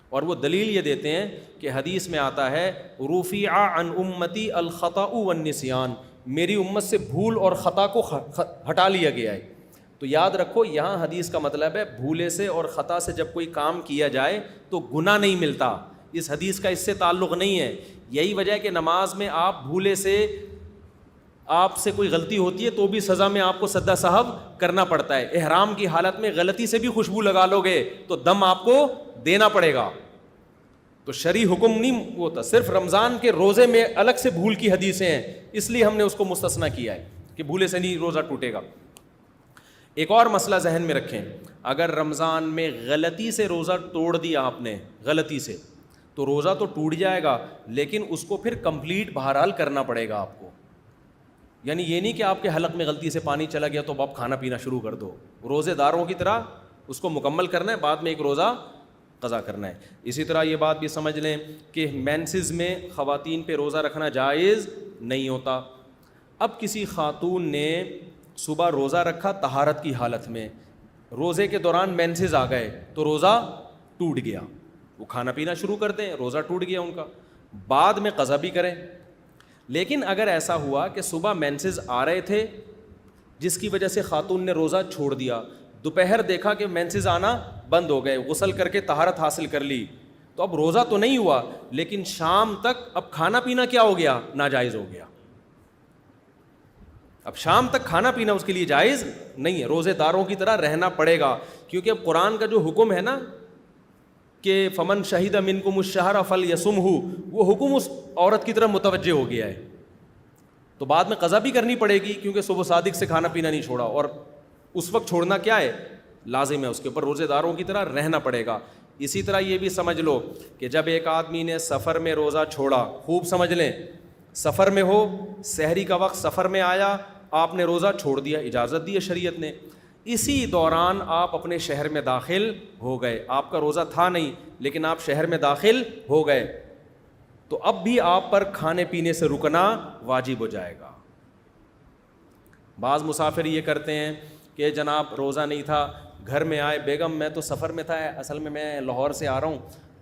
اور وہ دلیل یہ دیتے ہیں کہ حدیث میں آتا ہے رفع عن امتی الخطأ والنسیان, میری امت سے بھول اور خطا کو ہٹا لیا گیا ہے. تو یاد رکھو یہاں حدیث کا مطلب ہے بھولے سے اور خطا سے جب کوئی کام کیا جائے تو گناہ نہیں ملتا. اس حدیث کا اس سے تعلق نہیں ہے. یہی وجہ ہے کہ نماز میں آپ بھولے سے, آپ سے کوئی غلطی ہوتی ہے تو بھی سزا میں آپ کو سدا صاحب کرنا پڑتا ہے. احرام کی حالت میں غلطی سے بھی خوشبو لگا لو گے تو دم آپ کو دینا پڑے گا. تو شرعی حکم نہیں ہوتا, صرف رمضان کے روزے میں الگ سے بھول کی حدیثیں ہیں, اس لیے ہم نے اس کو مستثنیٰ کیا ہے کہ بھولے سے نہیں روزہ ٹوٹے گا. ایک اور مسئلہ ذہن میں رکھیں, اگر رمضان میں غلطی سے روزہ توڑ دیا آپ نے, غلطی سے, تو روزہ تو ٹوٹ جائے گا, لیکن اس کو پھر کمپلیٹ بہرحال کرنا پڑے گا آپ کو. یعنی یہ نہیں کہ آپ کے حلق میں غلطی سے پانی چلا گیا تو اب آپ کھانا پینا شروع کر دو. روزے داروں کی طرح اس کو مکمل کرنا ہے, بعد میں ایک روزہ قضا کرنا ہے. اسی طرح یہ بات بھی سمجھ لیں کہ مینسز میں خواتین پہ روزہ رکھنا جائز نہیں ہوتا. اب کسی خاتون نے صبح روزہ رکھا طہارت کی حالت میں, روزے کے دوران مینسز آ گئے تو روزہ ٹوٹ گیا, وہ کھانا پینا شروع کر دیں, روزہ ٹوٹ گیا ان کا, بعد میں قضا بھی کریں. لیکن اگر ایسا ہوا کہ صبح مینسز آ رہے تھے جس کی وجہ سے خاتون نے روزہ چھوڑ دیا, دوپہر دیکھا کہ مینسز آنا بند ہو گئے, غسل کر کے طہارت حاصل کر لی, تو اب روزہ تو نہیں ہوا لیکن شام تک اب کھانا پینا کیا ہو گیا, ناجائز ہو گیا. اب شام تک کھانا پینا اس کے لیے جائز نہیں ہے, روزے داروں کی طرح رہنا پڑے گا. کیونکہ اب قرآن کا جو حکم ہے نا کہ فمن شہید منکم الشہر فلیصمہ, وہ حکم اس عورت کی طرف متوجہ ہو گیا ہے, تو بعد میں قضا بھی کرنی پڑے گی کیونکہ صبح صادق سے کھانا پینا نہیں چھوڑا, اور اس وقت چھوڑنا کیا ہے, لازم ہے, اس کے اوپر روزے داروں کی طرح رہنا پڑے گا. اسی طرح یہ بھی سمجھ لو کہ جب ایک آدمی نے سفر میں روزہ چھوڑا, خوب سمجھ لیں, سفر میں ہو, سحری کا وقت سفر میں آیا, آپ نے روزہ چھوڑ دیا, اجازت دی ہے شریعت نے, اسی دوران آپ اپنے شہر میں داخل ہو گئے, آپ کا روزہ تھا نہیں لیکن آپ شہر میں داخل ہو گئے, تو اب بھی آپ پر کھانے پینے سے رکنا واجب ہو جائے گا. بعض مسافر یہ کرتے ہیں کہ جناب روزہ نہیں تھا, گھر میں آئے, بیگم میں تو سفر میں تھا, اصل میں لاہور سے آ رہا ہوں,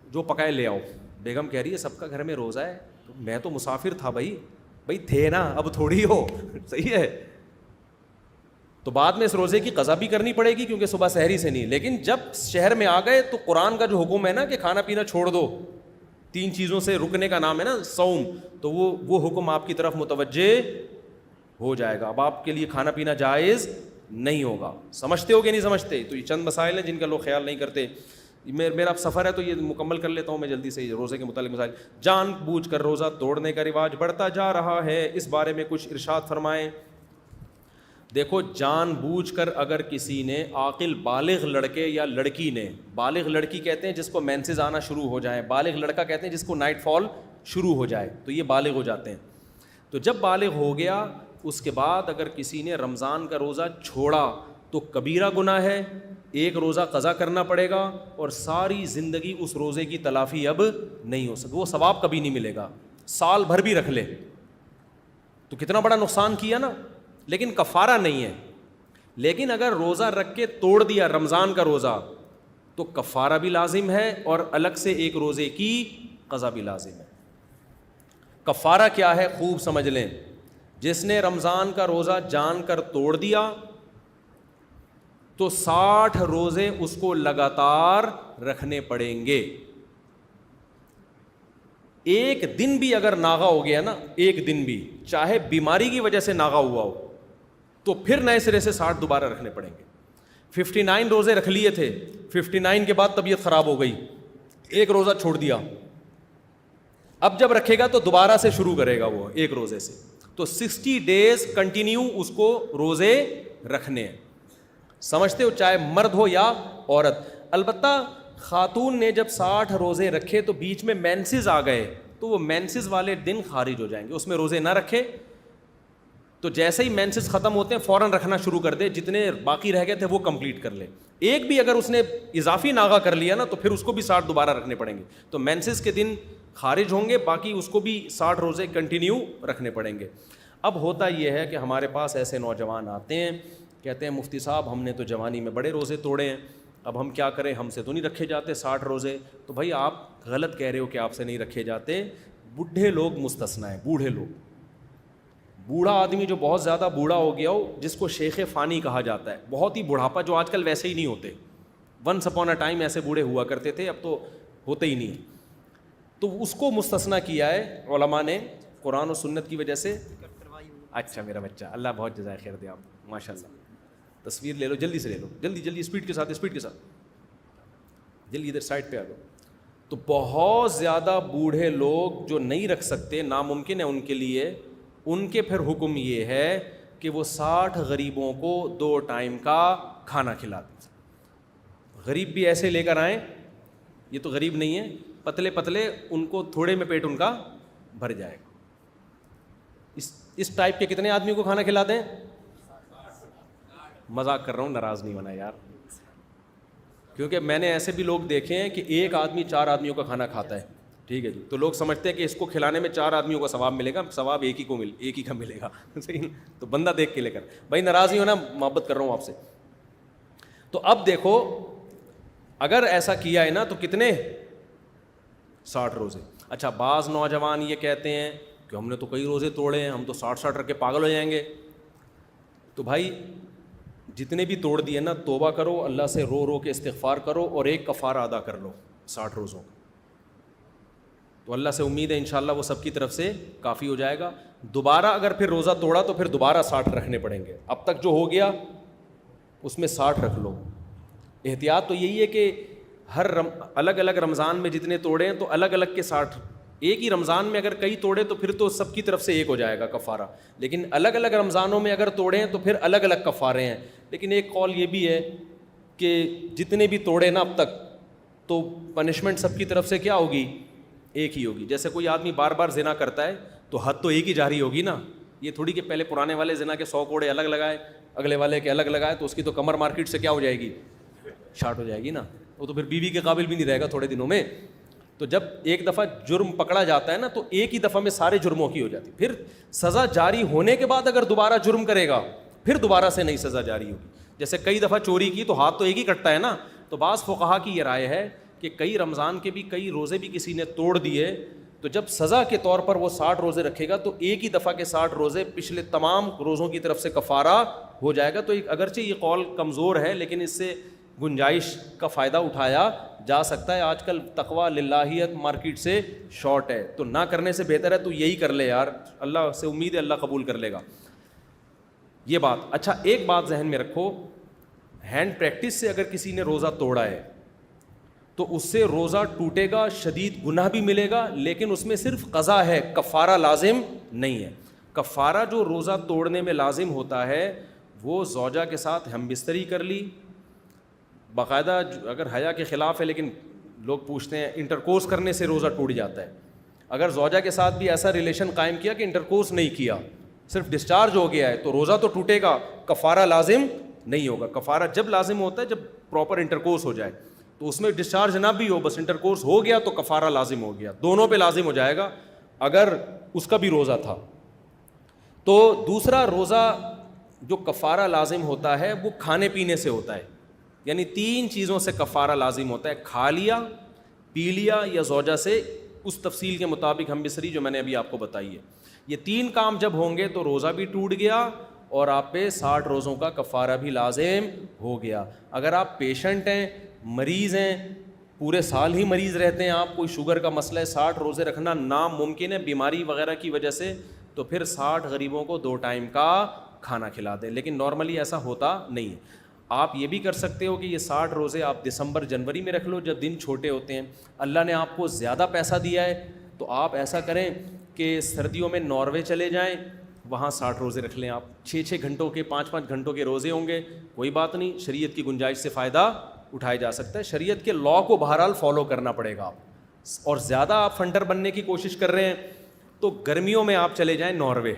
جو پکائے لے آؤ. بیگم کہہ رہی ہے سب کا گھر میں روزہ ہے, تو میں تو مسافر تھا بھائی تھے نا, اب تھوڑی ہو, صحیح ہے. تو بعد میں اس روزے کی قضا بھی کرنی پڑے گی کیونکہ صبح سحری سے نہیں, لیکن جب شہر میں آ گئے تو قرآن کا جو حکم ہے نا کہ کھانا پینا چھوڑ دو, 3 چیزوں سے رکنے کا نام ہے نا صوم, تو وہ حکم آپ کی طرف متوجہ ہو جائے گا. اب آپ کے لیے کھانا پینا جائز نہیں ہوگا. سمجھتے ہو کہ نہیں سمجھتے؟ تو یہ چند مسائل ہیں جن کا لوگ خیال نہیں کرتے. میرا اب سفر ہے تو یہ مکمل کر لیتا ہوں میں جلدی سے روزے کے متعلق مسائل. جان بوجھ کر روزہ توڑنے کا رواج بڑھتا جا رہا ہے, اس بارے میں کچھ ارشاد فرمائیں. دیکھو جان بوجھ کر اگر کسی نے عاقل بالغ لڑکے یا لڑکی نے, بالغ لڑکی کہتے ہیں جس کو مینسز آنا شروع ہو جائیں, بالغ لڑکا کہتے ہیں جس کو نائٹ فال شروع ہو جائے, تو یہ بالغ ہو جاتے ہیں. تو جب بالغ ہو گیا اس کے بعد اگر کسی نے رمضان کا روزہ چھوڑا تو کبیرہ گناہ ہے, ایک روزہ قضا کرنا پڑے گا اور ساری زندگی اس روزے کی تلافی اب نہیں ہو سکتی, وہ ثواب کبھی نہیں ملے گا, سال بھر بھی رکھ لے تو کتنا بڑا نقصان کیا نا, لیکن کفارہ نہیں ہے. لیکن اگر روزہ رکھ کے توڑ دیا رمضان کا روزہ تو کفارہ بھی لازم ہے اور الگ سے ایک روزے کی قضا بھی لازم ہے. کفارہ کیا ہے خوب سمجھ لیں, جس نے رمضان کا روزہ جان کر توڑ دیا تو 60 روزے اس کو لگاتار رکھنے پڑیں گے. ایک دن بھی اگر ناغا ہو گیا نا, ایک دن بھی, چاہے بیماری کی وجہ سے ناغا ہوا ہو, تو پھر نئے سرے سے 60 دوبارہ رکھنے پڑیں گے. 59 روزے رکھ لیے تھے, 59 کے بعد طبیعت خراب ہو گئی, ایک روزہ چھوڑ دیا, اب جب رکھے گا تو دوبارہ سے شروع کرے گا وہ ایک روزے سے. تو 60 days کنٹینیو اس کو روزے رکھنے ہیں. سمجھتے ہو, چاہے مرد ہو یا عورت. البتہ خاتون نے جب 60 روزے رکھے تو بیچ میں مینسز آ گئے تو وہ مینسز والے دن خارج ہو جائیں گے, اس میں روزے نہ رکھے تو جیسے ہی مینسز ختم ہوتے ہیں فوراً رکھنا شروع کر دے, جتنے باقی رہ گئے تھے وہ کمپلیٹ کر لے. ایک بھی اگر اس نے اضافی ناغا کر لیا نا تو پھر اس کو بھی 60 دوبارہ رکھنے پڑیں گے. تو مینسز کے دن خارج ہوں گے, باقی اس کو بھی 60 روزے کنٹینیو رکھنے پڑیں گے. اب ہوتا یہ ہے کہ ہمارے پاس ایسے نوجوان آتے ہیں, کہتے ہیں مفتی صاحب ہم نے تو جوانی میں بڑے روزے توڑے ہیں, اب ہم کیا کریں, ہم سے تو نہیں رکھے جاتے 60 روزے. تو بھائی آپ غلط کہہ رہے ہو کہ آپ سے نہیں رکھے جاتے, بوڑھے لوگ مستثنا ہیں. بوڑھے لوگ, بوڑھا آدمی جو بہت زیادہ بوڑھا ہو گیا ہو, جس کو شیخ فانی کہا جاتا ہے, بہت ہی بڑھاپا, جو آج کل ویسے ہی نہیں ہوتے. ونس اپون اے ٹائم ایسے بوڑھے ہوا کرتے تھے, اب تو ہوتے ہی نہیں. تو اس کو مستثنا کیا ہے علماء نے قرآن و سنت کی وجہ سے. اچھا میرا بچہ, اللہ بہت جزائے خیر دے آپ, ماشاء اللہ. تصویر لے لو, جلدی سے لے لو, جلدی جلدی, اسپیڈ کے ساتھ, اسپیڈ کے ساتھ, جلدی ادھر سائڈ پہ آ جاؤ. تو بہت زیادہ بوڑھے لوگ جو نہیں رکھ سکتے, ناممکن ہے ان کے لیے, ان کے پھر حکم یہ ہے کہ وہ 60 غریبوں کو 2 ٹائم کا کھانا کھلا دیں. غریب بھی ایسے لے کر آئیں, یہ تو غریب نہیں ہے, پتلے پتلے, ان کو تھوڑے میں پیٹ ان کا بھر جائے گا. اس ٹائپ کے کتنے آدمیوں کو کھانا کھلا دیں؟ مذاق کر رہا ہوں, ناراض نہیں ہونا یار, کیونکہ میں نے ایسے بھی لوگ دیکھے ہیں کہ ایک آدمی 4 آدمیوں کا کھانا کھاتا ہے, ٹھیک ہے جی, تو لوگ سمجھتے ہیں کہ اس کو کھلانے میں 4 آدمیوں کا ثواب ملے گا, ثواب ایک ہی کا ملے گا. صحیح, تو بندہ دیکھ کے لے کر, بھائی ناراض نہیں ہونا, محبت کر رہا ہوں آپ سے. تو اب دیکھو اگر ایسا کیا ہے نا تو کتنے, 60 روزے. اچھا, بعض نوجوان یہ کہتے ہیں کہ ہم نے تو کئی روزے توڑے ہیں, ہم تو 60 رکھ کے پاگل ہو جائیں گے. تو بھائی جتنے بھی توڑ دیے نا, توبہ کرو, اللہ سے رو رو کے استغفار کرو اور ایک کفارہ ادا کر لو 60 روزوں کا. تو اللہ سے امید ہے انشاءاللہ وہ سب کی طرف سے کافی ہو جائے گا. دوبارہ اگر پھر روزہ توڑا تو پھر دوبارہ 60 رکھنے پڑیں گے. اب تک جو ہو گیا اس میں 60 رکھ لو. احتیاط تو یہی ہے کہ ہر الگ الگ رمضان میں جتنے توڑے ہیں تو الگ الگ کے 60, ایک ہی رمضان میں اگر کئی توڑے تو پھر تو سب کی طرف سے ایک ہو جائے گا کفارہ, لیکن الگ الگ رمضانوں میں اگر توڑے ہیں تو پھر الگ الگ کفارے ہیں. لیکن ایک قول یہ بھی ہے کہ جتنے بھی توڑے نا اب تک تو پنشمنٹ سب کی طرف سے کیا ہوگی, ایک ہی ہوگی. جیسے کوئی آدمی بار بار زنا کرتا ہے تو حد تو ایک ہی جاری ہوگی نا, یہ تھوڑی کہ پہلے پرانے والے زنا کے 100 کوڑے الگ لگائے, اگلے والے کے الگ لگائے, تو اس کی تو کمر مارکیٹ سے کیا ہو جائے گی, شارٹ ہو جائے گی نا, وہ تو پھر بیوی کے قابل بھی نہیں رہے گا تھوڑے دنوں میں. تو جب ایک دفعہ جرم پکڑا جاتا ہے نا تو ایک ہی دفعہ میں سارے جرموں کی ہو جاتی. پھر سزا جاری ہونے کے بعد اگر دوبارہ جرم کرے گا پھر دوبارہ سے نئی سزا جاری ہوگی. جیسے کئی دفعہ چوری کی تو ہاتھ تو ایک ہی کٹتا ہے نا. تو بعض فقہا کی یہ رائے ہے کہ کئی رمضان کے بھی کئی روزے بھی کسی نے توڑ دیے تو جب سزا کے طور پر وہ 60 روزے رکھے گا تو ایک ہی دفعہ کے 60 روزے پچھلے تمام روزوں کی طرف سے کفارہ ہو جائے گا. تو اگرچہ یہ قول کمزور ہے لیکن اس سے گنجائش کا فائدہ اٹھایا جا سکتا ہے. آج کل تقویٰ للہیت مارکیٹ سے شارٹ ہے, تو نہ کرنے سے بہتر ہے تو یہی کر لے یار, اللہ سے امید ہے اللہ قبول کر لے گا. یہ بات. اچھا, ایک بات ذہن میں رکھو, ہینڈ پریکٹس سے اگر کسی نے روزہ توڑا ہے تو اس سے روزہ ٹوٹے گا, شدید گناہ بھی ملے گا, لیکن اس میں صرف قضا ہے, کفارہ لازم نہیں ہے. کفارہ جو روزہ توڑنے میں لازم ہوتا ہے وہ زوجہ کے ساتھ ہم بستری کر لی باقاعدہ، اگر حیا کے خلاف ہے لیکن لوگ پوچھتے ہیں انٹرکورس کرنے سے روزہ ٹوٹ جاتا ہے. اگر زوجہ کے ساتھ بھی ایسا ریلیشن قائم کیا کہ انٹرکورس نہیں کیا، صرف ڈسچارج ہو گیا ہے، تو روزہ تو ٹوٹے گا، کفارہ لازم نہیں ہوگا. کفارہ جب لازم ہوتا ہے جب پراپر انٹرکورس ہو جائے، تو اس میں ڈسچارج نہ بھی ہو، بس انٹرکورس ہو گیا تو کفارہ لازم ہو گیا، دونوں پہ لازم ہو جائے گا اگر اس کا بھی روزہ تھا. تو دوسرا روزہ جو کفارہ لازم ہوتا ہے وہ کھانے پینے سے ہوتا ہے، یعنی 3 چیزوں سے کفارہ لازم ہوتا ہے: کھا لیا، پی لیا یا زوجہ سے اس تفصیل کے مطابق ہم بستری جو میں نے ابھی آپ کو بتائی ہے. یہ 3 کام جب ہوں گے تو روزہ بھی ٹوٹ گیا اور آپ پہ 60 روزوں کا کفارہ بھی لازم ہو گیا. اگر آپ پیشنٹ ہیں، مریض ہیں، پورے سال ہی مریض رہتے ہیں، آپ کوئی شوگر کا مسئلہ ہے، 60 روزے رکھنا ناممکن ہے بیماری وغیرہ کی وجہ سے، تو پھر 60 غریبوں کو 2 ٹائم کا کھانا کھلا دیں. لیکن نارملی ایسا ہوتا نہیں ہے. آپ یہ بھی کر سکتے ہو کہ یہ 60 روزے آپ دسمبر جنوری میں رکھ لو جب دن چھوٹے ہوتے ہیں. اللہ نے آپ کو زیادہ پیسہ دیا ہے تو آپ ایسا کریں کہ سردیوں میں ناروے چلے جائیں، وہاں 60 روزے رکھ لیں. آپ 6 گھنٹوں کے 5 گھنٹوں کے روزے ہوں گے، کوئی بات نہیں، شریعت کی گنجائش سے فائدہ اٹھایا جا سکتا ہے. شریعت کے لاء کو بہرحال فالو کرنا پڑے گا آپ. اور زیادہ آپ فنڈر بننے کی کوشش کر رہے ہیں تو گرمیوں میں آپ چلے جائیں ناروے،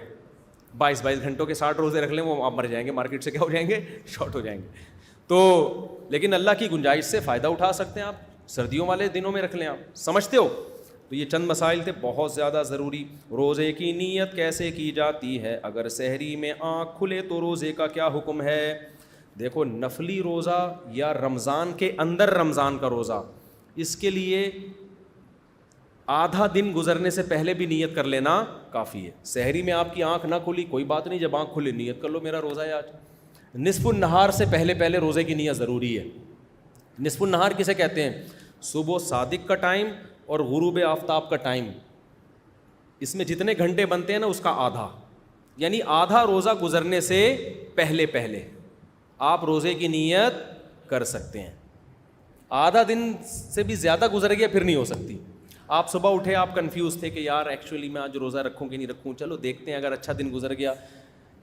22 گھنٹوں کے 60 روزے رکھ لیں، وہ آپ مر جائیں گے، مارکیٹ سے کیا ہو جائیں گے، شارٹ ہو جائیں گے. تو لیکن اللہ کی گنجائش سے فائدہ اٹھا سکتے ہیں آپ، سردیوں والے دنوں میں رکھ لیں. آپ سمجھتے ہو؟ تو یہ چند مسائل تھے بہت زیادہ ضروری. روزے کی نیت کیسے کی جاتی ہے؟ اگر سحری میں آنکھ کھلے تو روزے کا کیا حکم ہے؟ دیکھو، نفلی روزہ یا رمضان کے اندر رمضان کا روزہ، اس کے لیے آدھا دن گزرنے سے پہلے بھی نیت کر لینا کافی ہے. سحری میں آپ کی آنکھ نہ کھلی، کوئی بات نہیں، جب آنکھ کھلے نیت کر لو میرا روزہ ہے آج. نصف النہار سے پہلے روزے کی نیت ضروری ہے. نصف النہار کسے کہتے ہیں؟ صبح صادق کا ٹائم اور غروب آفتاب کا ٹائم، اس میں جتنے گھنٹے بنتے ہیں نا اس کا آدھا، یعنی آدھا روزہ گزرنے سے پہلے آپ روزے کی نیت کر سکتے ہیں. آدھا دن سے بھی زیادہ گزر گیا پھر نہیں ہو سکتی. آپ صبح اٹھے، آپ کنفیوز تھے کہ یار ایکچولی میں آج روزہ رکھوں کہ نہیں رکھوں، چلو دیکھتے ہیں، اگر اچھا دن گزر گیا،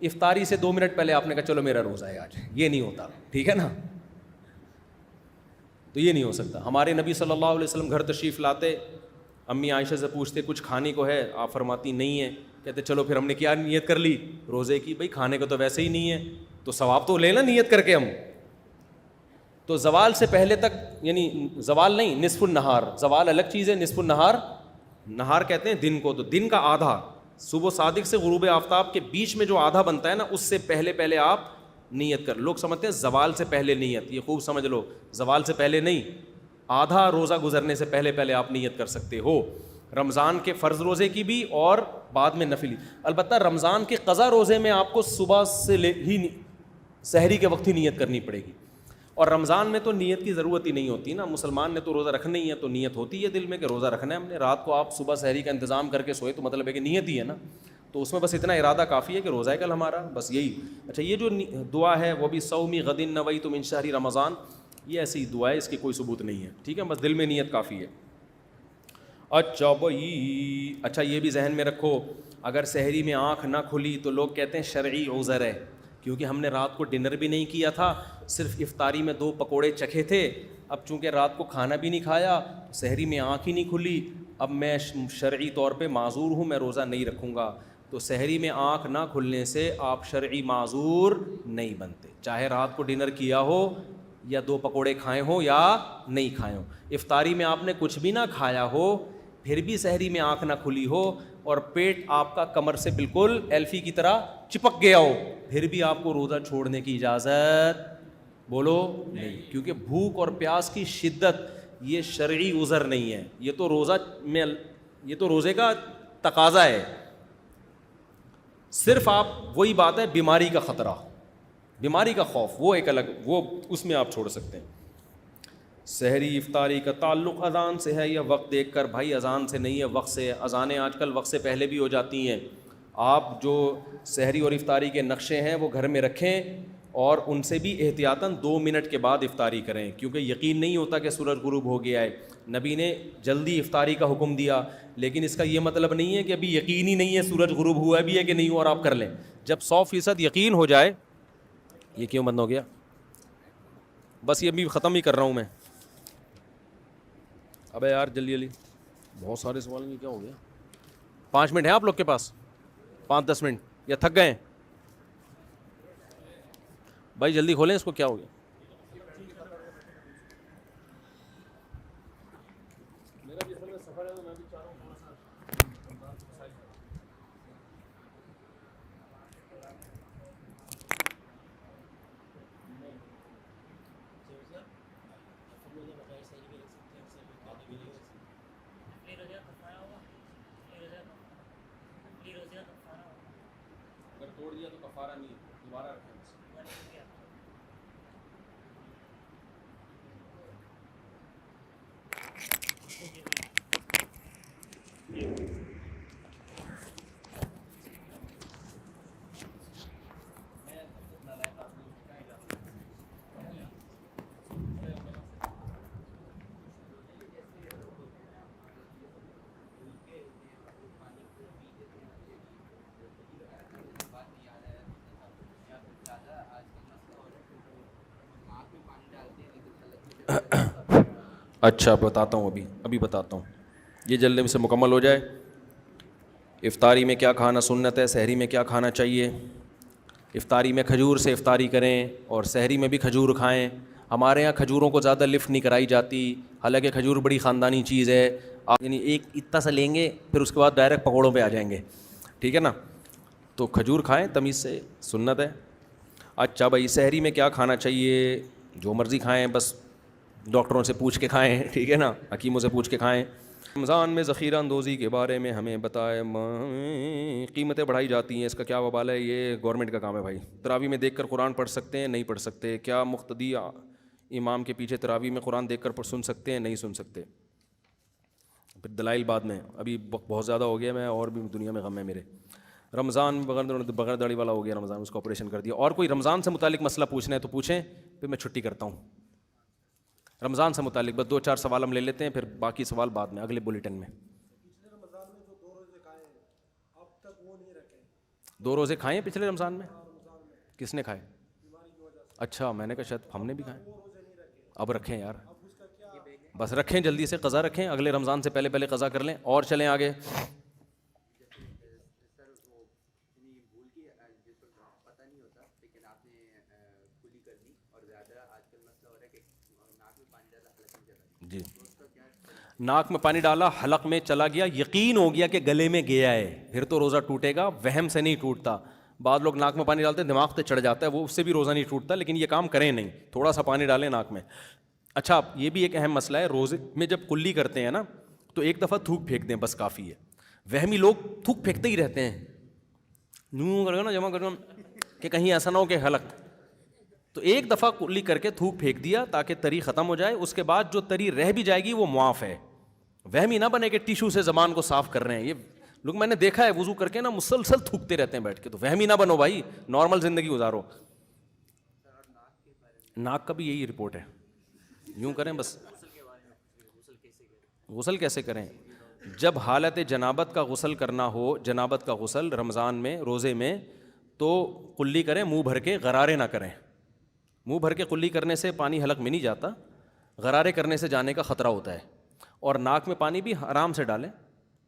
افطاری سے 2 منٹ پہلے آپ نے کہا چلو میرا روزہ ہے آج. یہ نہیں ہوتا، ٹھیک ہے نا؟ تو یہ نہیں ہو سکتا. ہمارے نبی صلی اللہ علیہ وسلم گھر تشریف لاتے، امی عائشہ سے پوچھتے کچھ کھانے کو ہے، آپ فرماتی نہیں ہے. کہتے چلو پھر ہم نے کیا نیت کر لی روزے کی؟ بھائی کھانے کو تو ویسے ہی نہیں ہے، تو ثواب تو لے نا نیت کر کے ہم. تو زوال سے پہلے تک، یعنی زوال نہیں، نصف النہار، زوال الگ چیز ہے، نصف النہار، نہار کہتے ہیں دن کو، تو دن کا آدھا، صبح صادق سے غروب آفتاب کے بیچ میں جو آدھا بنتا ہے نا، اس سے پہلے آپ نیت کر. لوگ سمجھتے ہیں زوال سے پہلے نیت، یہ خوب سمجھ لو، زوال سے پہلے نہیں، آدھا روزہ گزرنے سے پہلے آپ نیت کر سکتے ہو. رمضان کے فرض روزے کی بھی اور بعد میں نفلی. البتہ رمضان کے قضا روزے میں آپ کو صبح سے ہی سحری کے وقت ہی نیت کرنی پڑے گی. اور رمضان میں تو نیت کی ضرورت ہی نہیں ہوتی نا، مسلمان نے تو روزہ رکھنا ہی ہے، تو نیت ہوتی ہے دل میں کہ روزہ رکھنا ہے ہم نے. رات کو آپ صبح سحری کا انتظام کر کے سوئے تو مطلب ہے کہ نیت ہی ہے نا، تو اس میں بس اتنا ارادہ کافی ہے کہ روزہ ہے کل ہمارا، بس یہی. اچھا، یہ جو دعا ہے وہ بھی صومی غدن نویت من شہر رمضان، یہ ایسی دعا ہے، اس کی کوئی ثبوت نہیں ہے، ٹھیک ہے، بس دل میں نیت کافی ہے. اچھا بھائی، اچھا یہ بھی ذہن میں رکھو، اگر سحری میں آنکھ نہ کھلی تو لوگ کہتے ہیں شرعی عذر ہے، کیونکہ ہم نے رات کو ڈنر بھی نہیں کیا تھا، صرف افطاری میں 2 پکوڑے چکھے تھے، اب چونکہ رات کو کھانا بھی نہیں کھایا، سحری میں آنکھ ہی نہیں کھلی، اب میں شرعی طور پہ معذور ہوں، میں روزہ نہیں رکھوں گا. تو سحری میں آنکھ نہ کھلنے سے آپ شرعی معذور نہیں بنتے، چاہے رات کو ڈنر کیا ہو یا 2 پکوڑے کھائے ہوں یا نہیں کھائے ہوں. افطاری میں آپ نے کچھ بھی نہ کھایا ہو، پھر بھی سحری میں آنکھ نہ کھلی ہو اور پیٹ آپ کا کمر سے بالکل ایلفی کی طرح چپک گیا ہو، پھر بھی آپ کو روزہ چھوڑنے کی اجازت بولو نہیں، کیونکہ بھوک اور پیاس کی شدت یہ شرعی عذر نہیں ہے، یہ تو روزے کا تقاضا ہے. صرف آپ وہی بات ہے، بیماری کا خطرہ، بیماری کا خوف، وہ ایک الگ، وہ اس میں آپ چھوڑ سکتے ہیں. سحری افطاری کا تعلق اذان سے ہے یا وقت دیکھ کر؟ بھائی اذان سے نہیں ہے، وقت سے. اذانیں آج کل وقت سے پہلے بھی ہو جاتی ہیں. آپ جو سحری اور افطاری کے نقشے ہیں وہ گھر میں رکھیں اور ان سے بھی احتیاطاً 2 منٹ کے بعد افطاری کریں، کیونکہ یقین نہیں ہوتا کہ سورج غروب ہو گیا ہے. نبی نے جلدی افطاری کا حکم دیا، لیکن اس کا یہ مطلب نہیں ہے کہ ابھی یقین ہی نہیں ہے سورج غروب ہوا بھی ہے کہ نہیں ہوا اور آپ کر لیں. جب 100% یقین ہو جائے یہ کیوں بند ہو گیا؟ بس یہ ابھی ختم ہی کر رہا ہوں میں. ابے یار جلدی جلدی, بہت سارے سوال ہیں, کیا ہو گیا؟ 5 منٹ ہیں آپ لوگ کے پاس؟ 5-10 منٹ یا تھک گئے ہیں بھائی؟ جلدی کھولیں اس کو, کیا ہو گیا؟ اگر توڑ دیا تو کفارہ نہیں, دوبارہ رکھیں. اچھا بتاتا ہوں, ابھی بتاتا ہوں, یہ جلدی سے مکمل ہو جائے. افطاری میں کیا کھانا سنت ہے, سحری میں کیا کھانا چاہیے. افطاری میں کھجور سے افطاری کریں اور سحری میں بھی کھجور کھائیں. ہمارے یہاں کھجوروں کو زیادہ لفٹ نہیں کرائی جاتی, حالانکہ کھجور بڑی خاندانی چیز ہے. آپ یعنی ایک اتنا سا لیں گے, پھر اس کے بعد ڈائریکٹ پکوڑوں پہ آ جائیں گے, ٹھیک ہے نا. تو کھجور کھائیں تمیز سے, سنت ہے. اچھا بھائی سحری میں کیا کھانا چاہیے؟ جو مرضی کھائیں, بس ڈاکٹروں سے پوچھ کے کھائیں, ٹھیک ہے نا, حکیموں سے پوچھ کے کھائیں. رمضان میں ذخیرہ اندوزی کے بارے میں ہمیں بتائے. قیمتیں بڑھائی جاتی ہیں, اس کا کیا وبال ہے؟ یہ گورنمنٹ کا کام ہے بھائی. تراویح میں دیکھ کر قرآن پڑھ سکتے ہیں, نہیں پڑھ سکتے. کیا مقتدی امام کے پیچھے تراویح میں قرآن دیکھ کر سن سکتے ہیں, نہیں سن سکتے. پھر دلائل بعد میں, ابھی بہت زیادہ ہو گیا, میں اور بھی دنیا میں غم ہے میرے. رمضان بغیر داڑھی والا ہو گیا رمضان, اس کو آپریشن کر دیا. اور کوئی رمضان سے متعلق مسئلہ پوچھنا ہے تو پوچھیں, پھر میں چھٹی کرتا ہوں. رمضان سے متعلق بس 2-4 سوال ہم لے لیتے ہیں, پھر باقی سوال بعد میں اگلے بلیٹن میں. 2 روزے کھائے ہیں پچھلے رمضان میں؟ کس نے کھائے؟ اچھا میں نے کہا شاید ہم نے بھی کھائے. اب رکھیں یار, بس رکھیں, جلدی سے قضا رکھیں, اگلے رمضان سے پہلے قضا کر لیں. اور چلیں آگے. جی, ناک میں پانی ڈالا, حلق میں چلا گیا, یقین ہو گیا کہ گلے میں گیا ہے, پھر تو روزہ ٹوٹے گا. وہم سے نہیں ٹوٹتا. بعض لوگ ناک میں پانی ڈالتے ہیں, دماغ پہ چڑھ جاتا ہے, وہ اس سے بھی روزہ نہیں ٹوٹتا. لیکن یہ کام کریں نہیں, تھوڑا سا پانی ڈالیں ناک میں. اچھا یہ بھی ایک اہم مسئلہ ہے, روزے میں جب کلی کرتے ہیں نا تو ایک دفعہ تھوک پھینک دیں, بس کافی ہے. وہمی لوگ تھوک پھینکتے ہی رہتے ہیں, یوں کر کے نا جمع کر کہ کہیں ایسا نہ ہو کہ حلق. تو ایک دفعہ کلی کر کے تھوک پھینک دیا تاکہ تری ختم ہو جائے. اس کے بعد جو تری رہ بھی جائے گی وہ معاف ہے. وہمی نہ بنے کہ ٹیشو سے زبان کو صاف کر رہے ہیں. یہ لوگ میں نے دیکھا ہے وضو کر کے نا مسلسل تھوکتے رہتے ہیں بیٹھ کے. تو وہمی نہ بنو بھائی, نارمل زندگی گزارو. ناک کا بھی یہی رپورٹ ہے, یوں کریں بس. غسل کیسے کریں؟ جب حالت جنابت کا غسل کرنا ہو, جنابت کا غسل رمضان میں روزے میں, تو کلی کریں, منہ بھر کے, غرارے نہ کریں. منہ بھر کے کلی کرنے سے پانی حلق میں نہیں جاتا, غرارے کرنے سے جانے کا خطرہ ہوتا ہے. اور ناک میں پانی بھی آرام سے ڈالیں,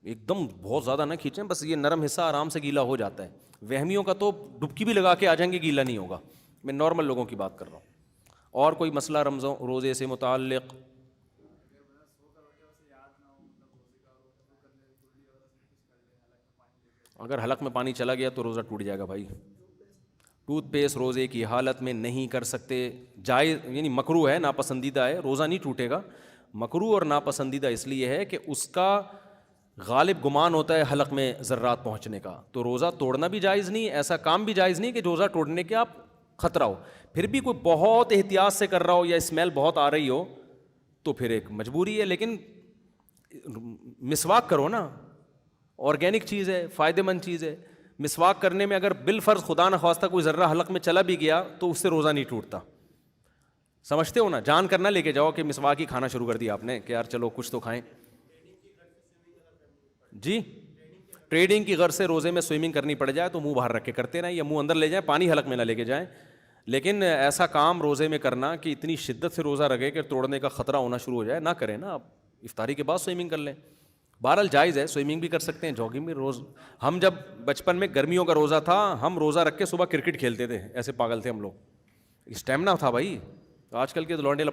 ایک دم بہت زیادہ نہ کھینچیں, بس یہ نرم حصہ آرام سے گیلا ہو جاتا ہے. وہمیوں کا تو ڈبکی بھی لگا کے آ جائیں گے, گیلا نہیں ہوگا. میں نارمل لوگوں کی بات کر رہا ہوں. اور کوئی مسئلہ روزے سے متعلق؟ اگر حلق میں پانی چلا گیا تو روزہ ٹوٹ جائے گا بھائی. ٹوتھ پیسٹ روزے کی حالت میں نہیں کر سکتے, جائز یعنی مکروہ ہے, ناپسندیدہ ہے, روزہ نہیں ٹوٹے گا. مکروہ اور ناپسندیدہ اس لیے ہے کہ اس کا غالب گمان ہوتا ہے حلق میں ذرات پہنچنے کا, تو روزہ توڑنا بھی جائز نہیں, ایسا کام بھی جائز نہیں کہ روزہ توڑنے کے آپ خطرہ ہو. پھر بھی کوئی بہت احتیاط سے کر رہا ہو یا اسمیل بہت آ رہی ہو تو پھر ایک مجبوری ہے. لیکن مسواک کرو نا, آرگینک چیز ہے, فائدہ مند چیز ہے. مسواک کرنے میں اگر بالفرض خدا نخواستہ کوئی ذرہ حلق میں چلا بھی گیا تو اس سے روزہ نہیں ٹوٹتا. سمجھتے ہو نا, جان کرنا لے کے جاؤ کہ مسواک ہی کھانا شروع کر دیا آپ نے کہ یار چلو کچھ تو کھائیں. جی, ٹریڈنگ کی غرض سے روزے میں سوئمنگ کرنی پڑ جائے تو منہ باہر رکھ کے کرتے رہیں, یا منہ اندر لے جائیں, پانی حلق میں نہ لے کے جائیں. لیکن ایسا کام روزے میں کرنا کہ اتنی شدت سے روزہ رکھے کہ توڑنے کا خطرہ ہونا شروع ہو جائے، نہ کریں نا. آپ افطاری کے بعد سوئمنگ کر لیں، بہرحال جائز ہے، سوئمنگ بھی کر سکتے ہیں، جاگنگ بھی. ہم جب بچپن میں گرمیوں کا روزہ تھا، ہم روزہ رکھ کے صبح کرکٹ کھیلتے تھے، ایسے پاگل تھے ہم لوگ، اسٹیمنا تھا بھائی. آج کل کے تو لونڈے